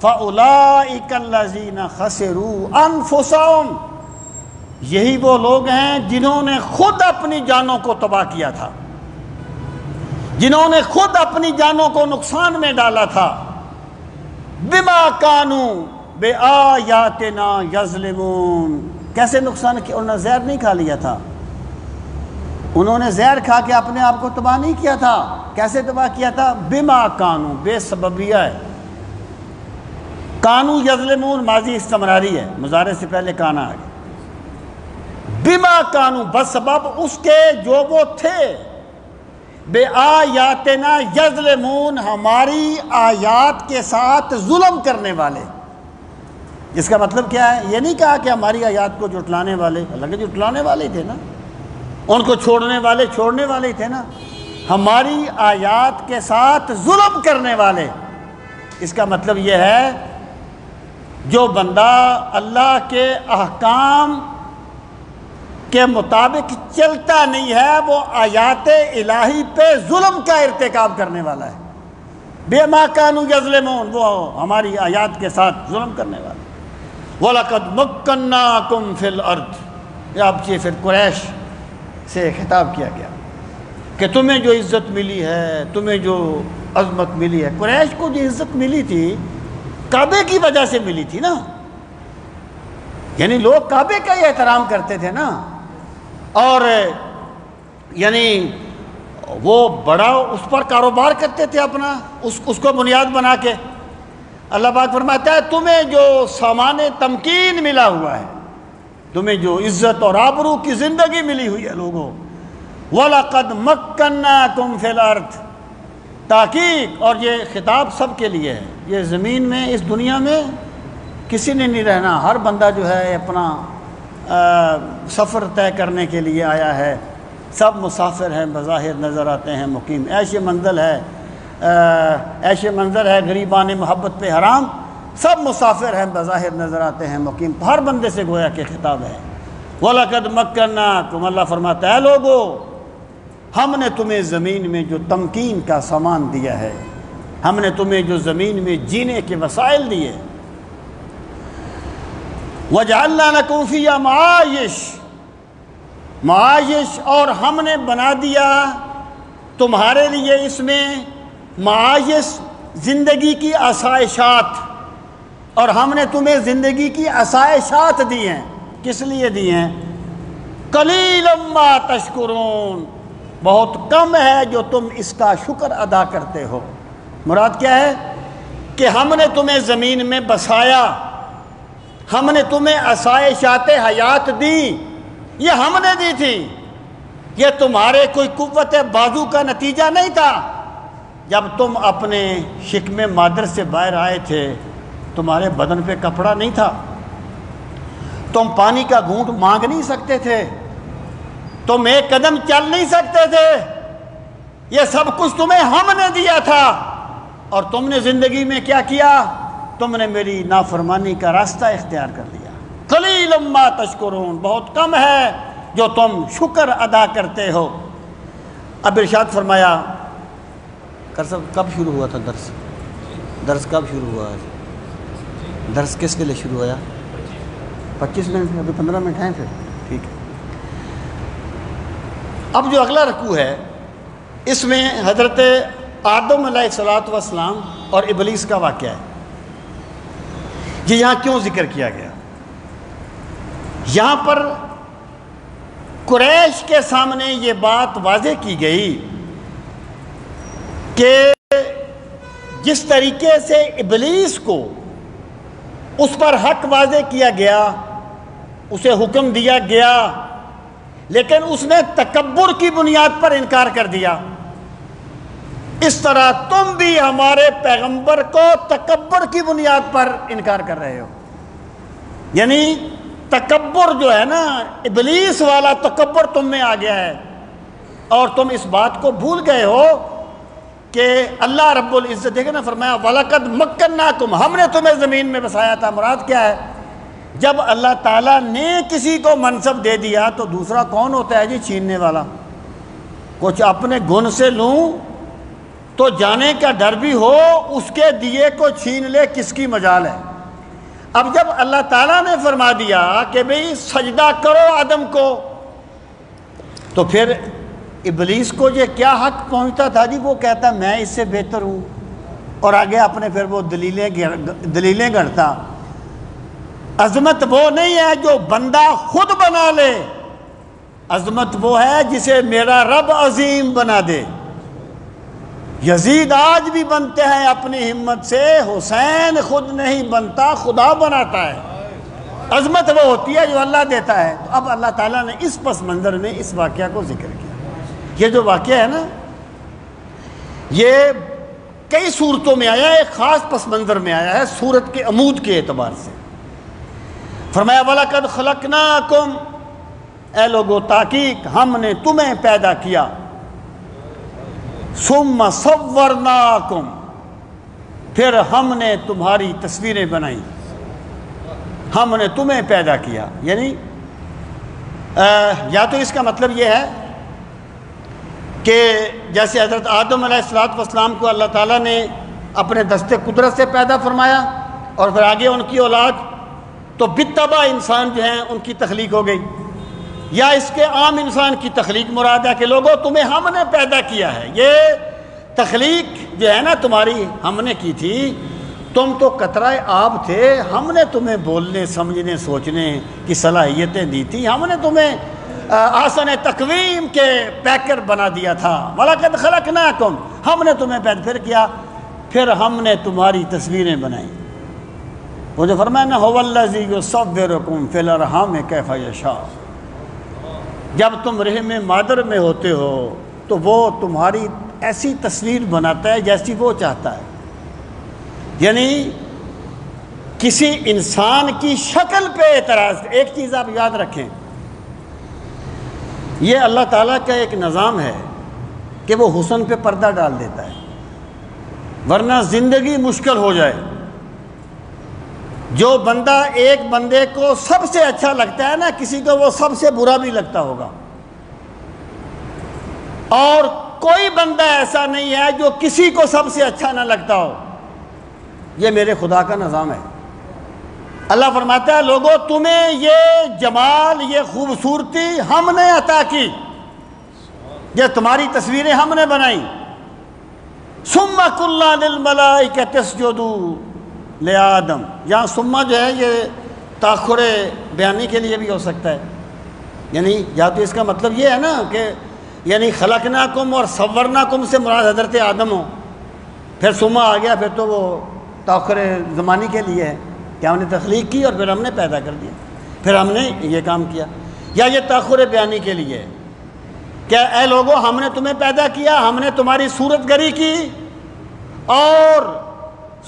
فَأُولَئِكَ الَّذِينَ خَسِرُوا أَنفُسَهُمْ، یہی وہ لوگ ہیں جنہوں نے خود اپنی جانوں کو تباہ کیا تھا، جنہوں نے خود اپنی جانوں کو نقصان میں ڈالا تھا۔ بِمَا كَانُوا بِآيَاتِنَا يَظْلِمُونَ، کیسے نقصان کیا؟ انہوں نے زہر نہیں کھا لیا تھا، انہوں نے زہر کھا کے اپنے آپ کو تباہ نہیں کیا تھا۔ کیسے تباہ کیا تھا؟ بِمَا كَانُوا، بے سببیہ ہے، کانو یظلمون ماضی استمراری ہے، مضارع سے پہلے کانا آ گیا۔ بِمَا كَانُوا، بسبب اس کے جو وہ تھے، بے آیاتنا یظلمون، ہماری آیات کے ساتھ ظلم کرنے والے۔ اس کا مطلب کیا ہے؟ یہ نہیں کہا کہ ہماری آیات کو جھٹلانے والے، حالانکہ جھٹلانے والے تھے نا، ان کو چھوڑنے والے تھے نا، ہماری آیات کے ساتھ ظلم کرنے والے۔ اس کا مطلب یہ ہے جو بندہ اللہ کے احکام کے مطابق چلتا نہیں ہے، وہ آیات الہی پہ ظلم کا ارتکاب کرنے والا ہے۔ بِمَا كَانُوا يَظْلِمُونَ، وہ ہماری آیات کے ساتھ ظلم کرنے والا۔ وَلَقَدْ مَكَّنَّاكُمْ فِي الْأَرْضِ، یہ آپ سے پھر قریش سے خطاب کیا گیا کہ تمہیں جو عزت ملی ہے، تمہیں جو عظمت ملی ہے، قریش کو جو عزت ملی تھی کعبے کی وجہ سے ملی تھی نا، یعنی لوگ کعبے کا ہی احترام کرتے تھے نا، اور یعنی وہ بڑا اس پر کاروبار کرتے تھے اپنا، اس کو بنیاد بنا کے۔ اللہ پاک فرماتا ہے تمہیں جو سامان تمکین ملا ہوا ہے، تمہیں جو عزت اور آبرو کی زندگی ملی ہوئی ہے لوگوں، وَلَقَدْ مَكَّنَّاكُمْ فِي الْأَرْضِ، تحقیق، اور یہ خطاب سب کے لیے ہے، یہ زمین میں اس دنیا میں کسی نے نہیں رہنا، ہر بندہ جو ہے اپنا سفر طے کرنے کے لیے آیا ہے، سب مسافر ہیں، بظاہر نظر آتے ہیں مقیم، عیش منظر ہے غریبان محبت پہ حرام، سب مسافر ہیں بظاہر نظر آتے ہیں مقیم، ہر بندے سے گویا کہ خطاب ہے۔ وَلَقَدْ مَكَّنَّاكُمْ، اللہ فرماتا ہے لوگو ہم نے تمہیں زمین میں جو تمکین کا سامان دیا ہے، ہم نے تمہیں جو زمین میں جینے کے وسائل دیے، وَجَعَلْنَا لَكُمْ فِيهَا معايش، اور ہم نے بنا دیا تمہارے لیے اس میں معايش، زندگی کی آسائشات، اور ہم نے تمہیں زندگی کی آسائشات دی ہیں. کس لیے دی ہیں؟ قَلِيلًا مَا تَشْكُرُونَ، بہت کم ہے جو تم اس کا شکر ادا کرتے ہو. مراد کیا ہے؟ کہ ہم نے تمہیں زمین میں بسایا، ہم نے تمہیں آسائشات حیات دی، یہ ہم نے دی تھی، یہ تمہارے کوئی قوت بازو کا نتیجہ نہیں تھا. جب تم اپنے شکم مادر سے باہر آئے تھے تمہارے بدن پہ کپڑا نہیں تھا، تم پانی کا گھونٹ مانگ نہیں سکتے تھے، تم ایک قدم چل نہیں سکتے تھے، یہ سب کچھ تمہیں ہم نے دیا تھا. اور تم نے زندگی میں کیا کیا؟ تم نے میری نافرمانی کا راستہ اختیار کر لیا. قلیلا ما تشکرون، بہت کم ہے جو تم شکر ادا کرتے ہو. اب ارشاد فرمایا، کب شروع ہوا تھا درس کب شروع ہوا؟ درس کس کے لیے شروع ہوا؟ 25 منٹ، ابھی 15 منٹ ہیں پھر، ٹھیک ہے. اب جو اگلا رکوع ہے اس میں حضرت آدم علیہ الصلوۃ والسلام اور ابلیس کا واقعہ ہے. یہ یہاں کیوں ذکر کیا گیا؟ یہاں پر قریش کے سامنے یہ بات واضح کی گئی کہ جس طریقے سے ابلیس کو اس پر حق واضح کیا گیا، اسے حکم دیا گیا، لیکن اس نے تکبر کی بنیاد پر انکار کر دیا، اس طرح تم بھی ہمارے پیغمبر کو تکبر کی بنیاد پر انکار کر رہے ہو. یعنی تکبر جو ہے نا، ابلیس والا تکبر تم میں آ گیا ہے، اور تم اس بات کو بھول گئے ہو کہ اللہ رب العزت، دیکھیں نا، فرمایا وَلَقَدْ مَكَّنَّاكُمْ، ہم نے تمہیں زمین میں بسایا تھا. مراد کیا ہے؟ جب اللہ تعالیٰ نے کسی کو منصب دے دیا تو دوسرا کون ہوتا ہے جی چھیننے والا؟ کچھ اپنے گن سے لوں تو جانے کا ڈر بھی ہو، اس کے دیے کو چھین لے کس کی مجال ہے. اب جب اللہ تعالیٰ نے فرما دیا کہ بھئی سجدہ کرو آدم کو، تو پھر ابلیس کو یہ کیا حق پہنچتا تھا جی؟ وہ کہتا میں اس سے بہتر ہوں، اور آگے اپنے پھر وہ دلیلیں گھڑتا. عظمت وہ نہیں ہے جو بندہ خود بنا لے، عظمت وہ ہے جسے میرا رب عظیم بنا دے. یزید آج بھی بنتے ہیں اپنی ہمت سے، حسین خود نہیں بنتا، خدا بناتا ہے. عظمت وہ ہوتی ہے جو اللہ دیتا ہے. تو اب اللہ تعالیٰ نے اس پس منظر میں اس واقعہ کو ذکر کیا. یہ جو واقعہ ہے نا، یہ کئی صورتوں میں آیا ہے، ایک خاص پس منظر میں آیا ہے صورت کے عمود کے اعتبار سے. فرمایا وَلَقَدْ خَلَقْنَاكُمْ، اے لوگو تحقیق ہم نے تمہیں پیدا کیا. ثُمَّ صَوَّرْنَاكُمْ، پھر ہم نے تمہاری تصویریں بنائیں. ہم نے تمہیں پیدا کیا، یعنی یا تو اس کا مطلب یہ ہے کہ جیسے حضرت آدم علیہ السلام کو اللہ تعالیٰ نے اپنے دست قدرت سے پیدا فرمایا، اور پھر آگے ان کی اولاد، تو بالطبع انسان جو ہیں ان کی تخلیق ہو گئی. یا اس کے عام انسان کی تخلیق مراد ہے کہ لوگوں تمہیں ہم نے پیدا کیا ہے. یہ تخلیق جو ہے نا تمہاری ہم نے کی تھی. تم تو قطرہ آب تھے، ہم نے تمہیں بولنے سمجھنے سوچنے کی صلاحیتیں دی تھی. ہم نے تمہیں آسن تقویم کے پیکر بنا دیا تھا. وَلَقَدْ خَلَقْنَاكُمْ، ہم نے تمہیں پیدا پھر کیا، پھر ہم نے تمہاری تصویریں بنائیں. وہ جو فرمایا نا هُوَ الَّذِي يُصَوِّرُكُمْ فِي الْأَرْحَامِ كَيْفَ يَشَاءُ، جب تم رحم مادر میں ہوتے ہو تو وہ تمہاری ایسی تصویر بناتا ہے جیسی وہ چاہتا ہے. یعنی کسی انسان کی شکل پہ اعتراض. ایک چیز آپ یاد رکھیں، یہ اللہ تعالیٰ کا ایک نظام ہے کہ وہ حسن پہ پردہ ڈال دیتا ہے، ورنہ زندگی مشکل ہو جائے. جو بندہ ایک بندے کو سب سے اچھا لگتا ہے نا، کسی کو وہ سب سے برا بھی لگتا ہوگا. اور کوئی بندہ ایسا نہیں ہے جو کسی کو سب سے اچھا نہ لگتا ہو. یہ میرے خدا کا نظام ہے. اللہ فرماتا ہے لوگو تمہیں یہ جمال، یہ خوبصورتی ہم نے عطا کی، یہ تمہاری تصویریں ہم نے بنائی. ثم قلنا للملائکۃ اسجدوا لآدم، یہاں ثم جو ہے یہ تاخر بیانی کے لیے بھی ہو سکتا ہے. یعنی یا تو اس کا مطلب یہ ہے نا کہ یعنی خلقناکم اور صورناکم سے مراد حضرت آدم ہو، پھر ثم آ گیا، پھر تو وہ تاخر زمانی کے لیے ہے کہ ہم نے تخلیق کی اور پھر ہم نے پیدا کر دیا، پھر ہم نے یہ کام کیا. یا یہ تاخر بیانی کے لیے ہے کہ اے لوگوں ہم نے تمہیں پیدا کیا، ہم نے تمہاری صورت گری کی، اور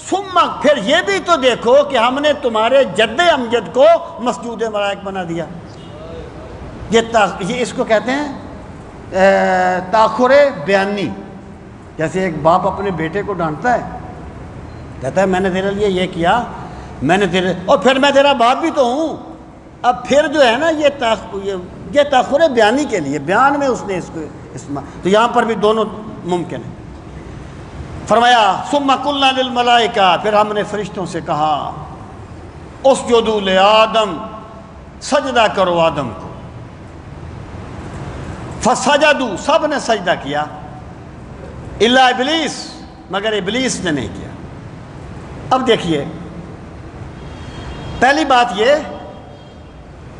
ثم پھر یہ بھی تو دیکھو کہ ہم نے تمہارے جد امجد کو مسجود ملائک بنا دیا. یہ اس کو کہتے ہیں تاخر بیانی. جیسے ایک باپ اپنے بیٹے کو ڈانٹتا ہے، کہتا ہے میں نے تیرے لیے یہ کیا، میں نے تیرے، اور پھر میں تیرا باپ بھی تو ہوں. اب پھر جو ہے نا یہ تاخر بیانی کے لیے، بیان میں اس نے اس کو تو یہاں پر بھی دونوں ممکن ہے. فرمایا ثم قلنا للملائکہ، پھر ہم نے فرشتوں سے کہا اسجدوا لآدم، سجدہ کرو آدم کو. فسجدوا، سب نے سجدہ کیا، الا ابلیس، مگر ابلیس نے نہیں کیا. اب دیکھیے پہلی بات یہ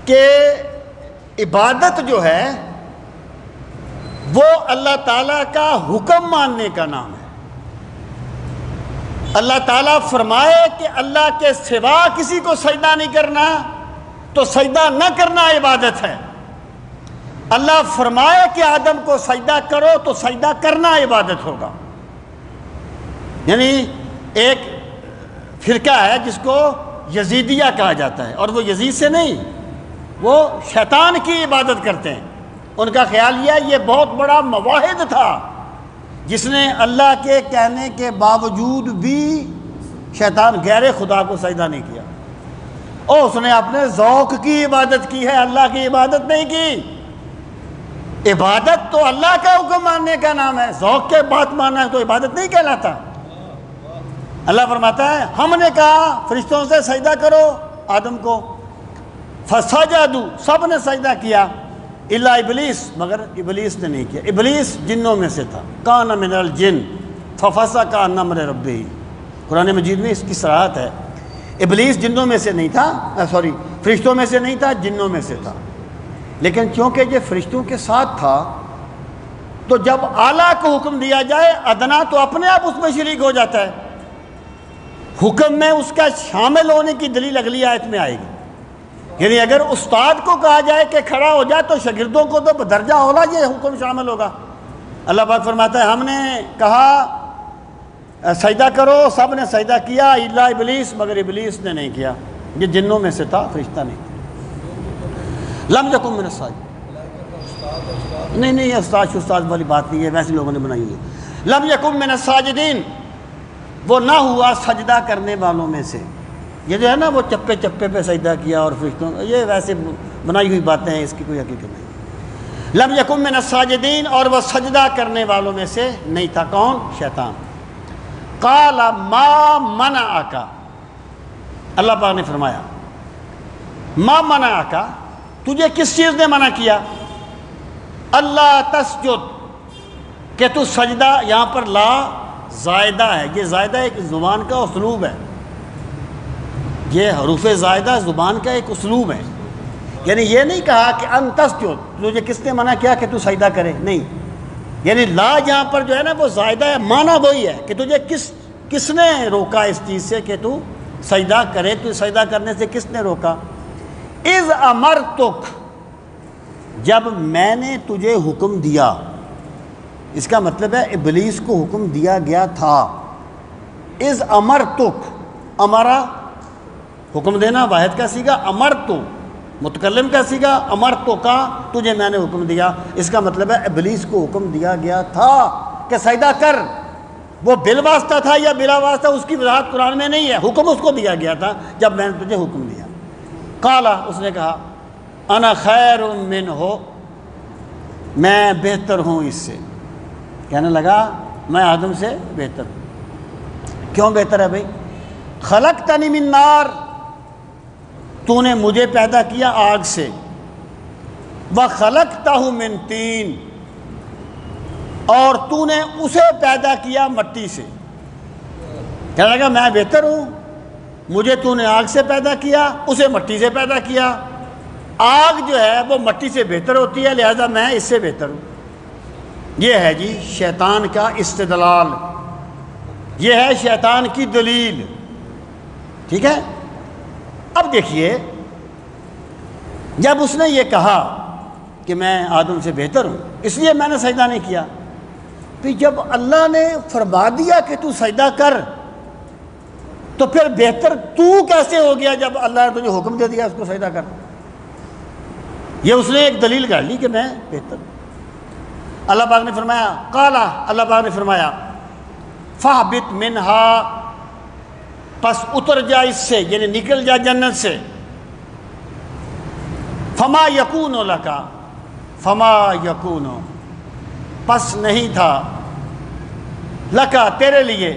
کہ عبادت جو ہے وہ اللہ تعالیٰ کا حکم ماننے کا نام ہے. اللہ تعالیٰ فرمائے کہ اللہ کے سوا کسی کو سجدہ نہیں کرنا تو سجدہ نہ کرنا عبادت ہے. اللہ فرمائے کہ آدم کو سجدہ کرو تو سجدہ کرنا عبادت ہوگا. یعنی ایک فرقہ ہے جس کو یزیدیہ کہا جاتا ہے، اور وہ یزید سے نہیں، وہ شیطان کی عبادت کرتے ہیں. ان کا خیال یہ بہت بڑا مواحد تھا جس نے اللہ کے کہنے کے باوجود بھی شیطان غیر خدا کو سجدہ نہیں کیا، اور اس نے اپنے ذوق کی عبادت کی ہے، اللہ کی عبادت نہیں کی. عبادت تو اللہ کا حکم ماننے کا نام ہے، ذوق کے بات ماننا ہے تو عبادت نہیں کہلاتا. اللہ فرماتا ہے ہم نے کہا فرشتوں سے سجدہ کرو آدم کو، فسجدوا، سب نے سجدہ کیا، الا ابلیس، مگر ابلیس نے نہیں کیا. ابلیس جنوں میں سے تھا، کان من الجن ففسق عن امر ربہ. قرآن مجید میں اس کی صراحت ہے. ابلیس جنوں میں سے نہیں تھا، فرشتوں میں سے نہیں تھا، جنوں میں سے تھا. لیکن چونکہ یہ فرشتوں کے ساتھ تھا تو جب اعلیٰ کو حکم دیا جائے ادنا تو اپنے آپ اس میں شریک ہو جاتا ہے. حکم میں اس کا شامل ہونے کی دلیل اگلی آیت میں آئے گی. یعنی اگر استاد کو کہا جائے کہ کھڑا ہو جائے تو شاگردوں کو تو بدرجہ اولا یہ حکم شامل ہوگا. اللہ پاک فرماتا ہے ہم نے کہا سجدہ کرو، سب نے سجدہ کیا الا ابلیس، مگر ابلیس نے نہیں کیا. یہ جنوں میں سے تھا، فرشتہ نہیں. لم یکن من الساجدین، نہیں یہ استاد والی بات نہیں ہے، ویسے لوگوں نے بنائی ہے. لم یکن من الساجدین، وہ نہ ہوا سجدہ کرنے والوں میں سے. یہ جو ہے نا وہ چپے چپے پہ سجدہ کیا اور فرشتوں، یہ ویسے بنائی ہوئی باتیں ہیں، اس کی کوئی حقیقت نہیں. لم یکن من الساجدین، اور وہ سجدہ کرنے والوں میں سے نہیں تھا. کون؟ شیطان. قال ما منعک، اللہ پاک نے فرمایا ما منعک، تجھے کس چیز نے منع کیا؟ اللہ تسجد، کہ تو سجدہ، یہاں پر لا زائدہ ہے. یہ زائدہ ایک زبان کا اسلوب ہے، یہ حروف زائدہ زبان کا ایک اسلوب ہے. یعنی یہ نہیں کہا کہ ان تسجد، تجھے کس نے منع کیا کہ تو سجدہ کرے، نہیں. یعنی لا یہاں پر جو ہے نا وہ زائدہ ہے، معنی وہی ہے کہ تجھے کس نے روکا اس چیز سے کہ تو سجدہ کرے، تو سجدہ کرنے سے کس نے روکا؟ اذ امرتک، جب میں نے تجھے حکم دیا. اس کا مطلب ہے ابلیس کو حکم دیا گیا تھا. اذ امرتک، امرا حکم دینا واحد کا سیگا، امرتو متکلم کا سیگا، امرتو کا تجھے میں نے حکم دیا. اس کا مطلب ہے ابلیس کو حکم دیا گیا تھا کہ سجدہ کر. وہ بالواسطہ تھا یا بلا واسطہ اس کی وضاحت قرآن میں نہیں ہے، حکم اس کو دیا گیا تھا جب میں نے تجھے حکم دیا. قالا، اس نے کہا انا خیر منہ، میں بہتر ہوں اس سے. کہنے لگا میں آدم سے بہتر ہوں. کیوں بہتر ہے بھائی؟ خلقتنی من نار، تو نے مجھے پیدا کیا آگ سے، وَخَلَقْتَهُ مِن طِين، اور تو نے اسے پیدا کیا مٹی سے۔ کہنے لگا میں بہتر ہوں، مجھے تو نے آگ سے پیدا کیا، اسے مٹی سے پیدا کیا۔ آگ جو ہے وہ مٹی سے بہتر ہوتی ہے، لہذا میں اس سے بہتر ہوں۔ یہ ہے جی شیطان کا استدلال، یہ ہے شیطان کی دلیل، ٹھیک ہے۔ اب دیکھیے، جب اس نے یہ کہا کہ میں آدم سے بہتر ہوں اس لیے میں نے سجدہ نہیں کیا، پھر جب اللہ نے فرما دیا کہ تو سجدہ کر، تو پھر بہتر تو کیسے ہو گیا جب اللہ نے تجھے حکم دے دیا اس کو سجدہ کر؟ یہ اس نے ایک دلیل کر لی کہ میں بہتر ہوں۔ اللہ پاک نے فرمایا قالا، اللہ پاک نے فرمایا فَاهْبِطْ مِنْهَا، پس اتر جا اس سے، یعنی نکل جا جنت سے۔ فَمَا يَكُونُ لَكَ، فَمَا يَكُونُ، پس نہیں تھا، لَكَ تیرے لیے،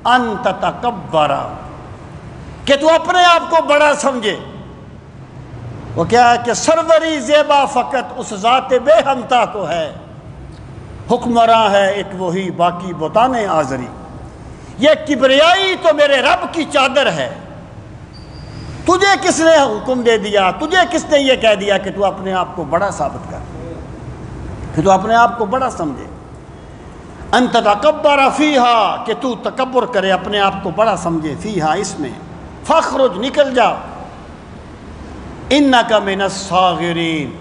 أَن تَتَكَبَّرَ، کہ تو اپنے آپ کو بڑا سمجھے۔ وہ کیا ہے کہ سروری زیبا فقط اس ذات بے ہمتا کو ہے، حکمراں ہے ایک وہی باقی بتانے آزری۔ یہ کبریائی تو میرے رب کی چادر ہے، تجھے کس نے حکم دے دیا، تجھے کس نے یہ کہہ دیا کہ تو اپنے آپ کو بڑا ثابت کر، کہ تو اپنے آپ کو بڑا سمجھے۔ ان تتکبر فیہا، کہ تو تکبر کرے، اپنے آپ کو بڑا سمجھے، فیہا اس میں، فاخرج نکل جا، انک من الصاغرین،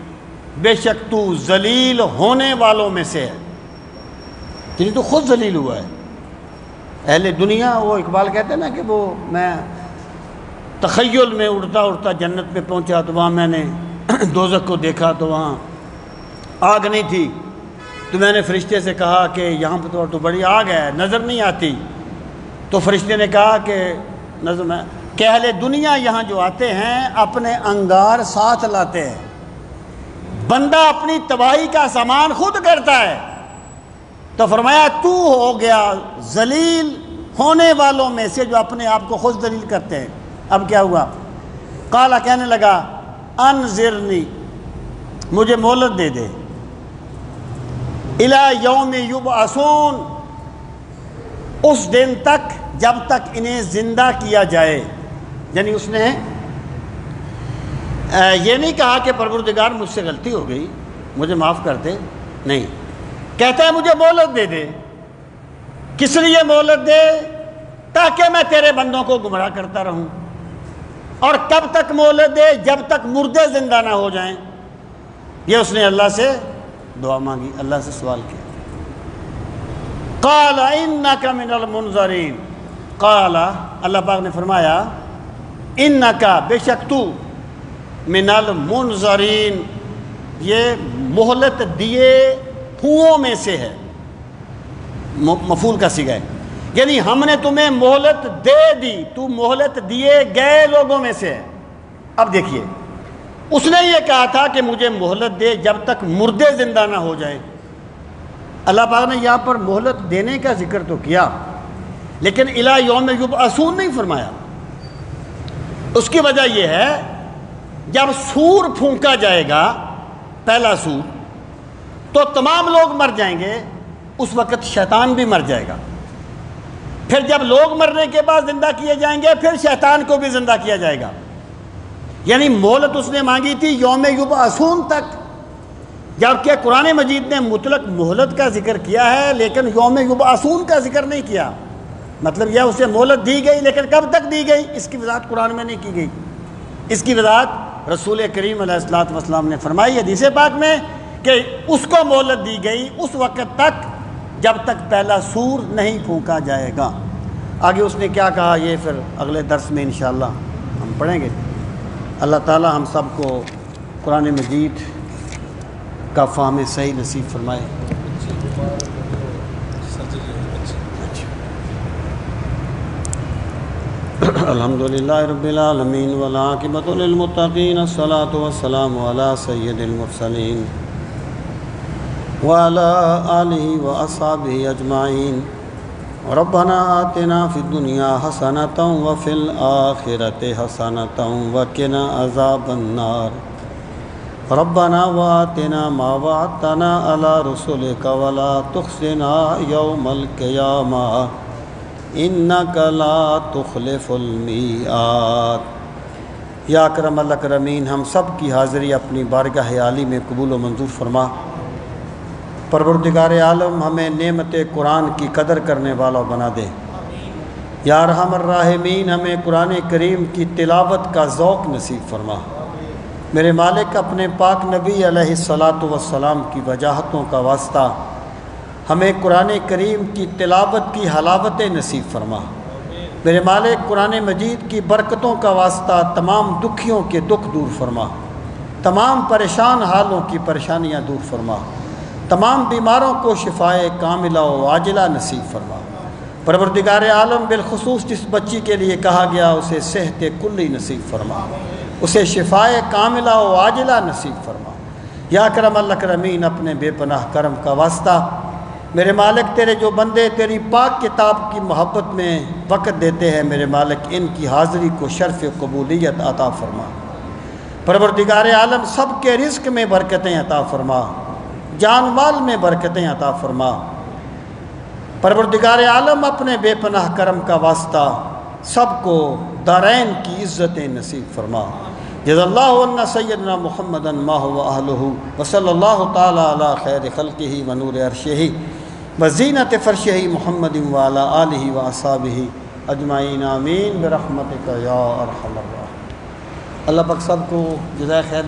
بے شک تو ذلیل ہونے والوں میں سے ہے، یعنی تو خود ذلیل ہوا ہے۔ اہل دنیا، وہ اقبال کہتے ہیں نا کہ وہ میں تخیل میں اڑتا اڑتا جنت میں پہنچا تو وہاں میں نے دوزخ کو دیکھا تو وہاں آگ نہیں تھی، تو میں نے فرشتے سے کہا کہ یہاں پہ تو بڑی آگ ہے، نظر نہیں آتی، تو فرشتے نے کہا کہ نظر میں کہ اہل دنیا یہاں جو آتے ہیں اپنے انگار ساتھ لاتے ہیں، بندہ اپنی تباہی کا سامان خود کرتا ہے، تو فرمایا تو ہو گیا ذلیل ہونے والوں میں سے جو اپنے آپ کو خود ذلیل کرتے ہیں۔ اب کیا ہوا؟ قالا، کہنے لگا انذرنی، مجھے مہلت دے دے، الی یوم یبعثون، اس دن تک جب تک انہیں زندہ کیا جائے۔ یعنی اس نے یہ نہیں کہا کہ پروردگار مجھ سے غلطی ہو گئی مجھے معاف کر دے، نہیں، کہتا ہے مجھے مہلت دے دے۔ کس لیے مہلت دے؟ تاکہ میں تیرے بندوں کو گمراہ کرتا رہوں۔ اور کب تک مہلت دے؟ جب تک مردے زندہ نہ ہو جائیں۔ یہ اس نے اللہ سے دعا مانگی، اللہ سے سوال کیا۔ قال انک من المنظرین، قال، اللہ پاک نے فرمایا انک، بے شک تو، من المنظرین، یہ مہلت دیے ہوں میں سے ہے، مفعول کا صیغہ ہے، یعنی ہم نے تمہیں مہلت دے دی، تو مہلت دیے گئے لوگوں میں سے ہے۔ اب دیکھیے، اس نے یہ کہا تھا کہ مجھے مہلت دے جب تک مردے زندہ نہ ہو جائیں۔ اللہ پاک نے یہاں پر مہلت دینے کا ذکر تو کیا، لیکن الی یوم یبعثون نہیں فرمایا۔ اس کی وجہ یہ ہے جب سور پھونکا جائے گا، پہلا سور، تو تمام لوگ مر جائیں گے، اس وقت شیطان بھی مر جائے گا۔ پھر جب لوگ مرنے کے بعد زندہ کیے جائیں گے، پھر شیطان کو بھی زندہ کیا جائے گا۔ یعنی مہلت اس نے مانگی تھی یوم یبعثون تک، جبکہ قرآن مجید نے مطلق مہلت کا ذکر کیا ہے لیکن یوم یبعثون کا ذکر نہیں کیا۔ مطلب یہ اسے مہلت دی گئی، لیکن کب تک دی گئی اس کی وضاحت قرآن میں نہیں کی گئی۔ اس کی وضاحت رسول کریم علیہ الصلوۃ والسلام نے فرمائی حدیث پاک میں کہ اس کو مہلت دی گئی اس وقت تک جب تک پہلا سور نہیں پھونکا جائے گا۔ آگے اس نے کیا کہا یہ پھر اگلے درس میں انشاءاللہ ہم پڑھیں گے۔ اللہ تعالی ہم سب کو قرآن مجید کا فہم صحیح نصیب فرمائے۔ الحمدللہ رب العالمین والعاقبۃ للمتقین، الصلاۃ والسلام علی سید المرسلین وعلی آلہ واصحابہ اجمعین۔ ربنا آتنا فی الدنیا حسنۃ وفی الآخرۃ حسنۃ وقنا عذاب النار ربنا وآتنا ما وعدتنا علی رسلک ولا تخزنا یوم القیامہ انک لا تخلف المیعاد۔ یا اکرم الاکرمین، ہم سب کی حاضری اپنی بارگاہ عالی میں قبول و منظور فرما۔ پروردگار عالم ہمیں نعمت قرآن کی قدر کرنے والا بنا دے۔ یا ارحم الراحمین، ہمیں قرآن کریم کی تلاوت کا ذوق نصیب فرما۔ میرے مالک، اپنے پاک نبی علیہ الصلاۃ والسلام کی وجاہتوں کا واسطہ ہمیں قرآن کریم کی تلاوت کی حلاوت نصیب فرما۔ میرے مالک، قرآن مجید کی برکتوں کا واسطہ تمام دکھیوں کے دکھ دور فرما، تمام پریشان حالوں کی پریشانیاں دور فرما، تمام بیماروں کو شفائے کاملہ و عاجلہ نصیب فرما۔ پروردگار عالم، بالخصوص جس بچی کے لیے کہا گیا اسے صحت کلی نصیب فرما، اسے شفائے کاملہ و عاجلہ نصیب فرما۔ یا اکرم الاکرمین، اپنے بے پناہ کرم کا واسطہ میرے مالک، تیرے جو بندے تیری پاک کتاب کی محبت میں وقت دیتے ہیں، میرے مالک ان کی حاضری کو شرف قبولیت عطا فرما۔ پروردگار عالم، سب کے رزق میں برکتیں عطا فرما، جان مال میں برکتیں عطا فرما۔ پروردگار عالم، اپنے بے پناہ کرم کا واسطہ سب کو دارین کی عزتیں نصیب فرما۔ جزا اللہ عنا سیدنا محمدا ما هو اہلہ وصلی اللہ تعالی علی خیر خلقہ ونور عرشہ وزینت فرشہ محمد وعلی آلہ واصحابہ اجمعین آمین برحمتک یا ارحم الراحمین۔ اللہ پاک سب کو جزائے خیر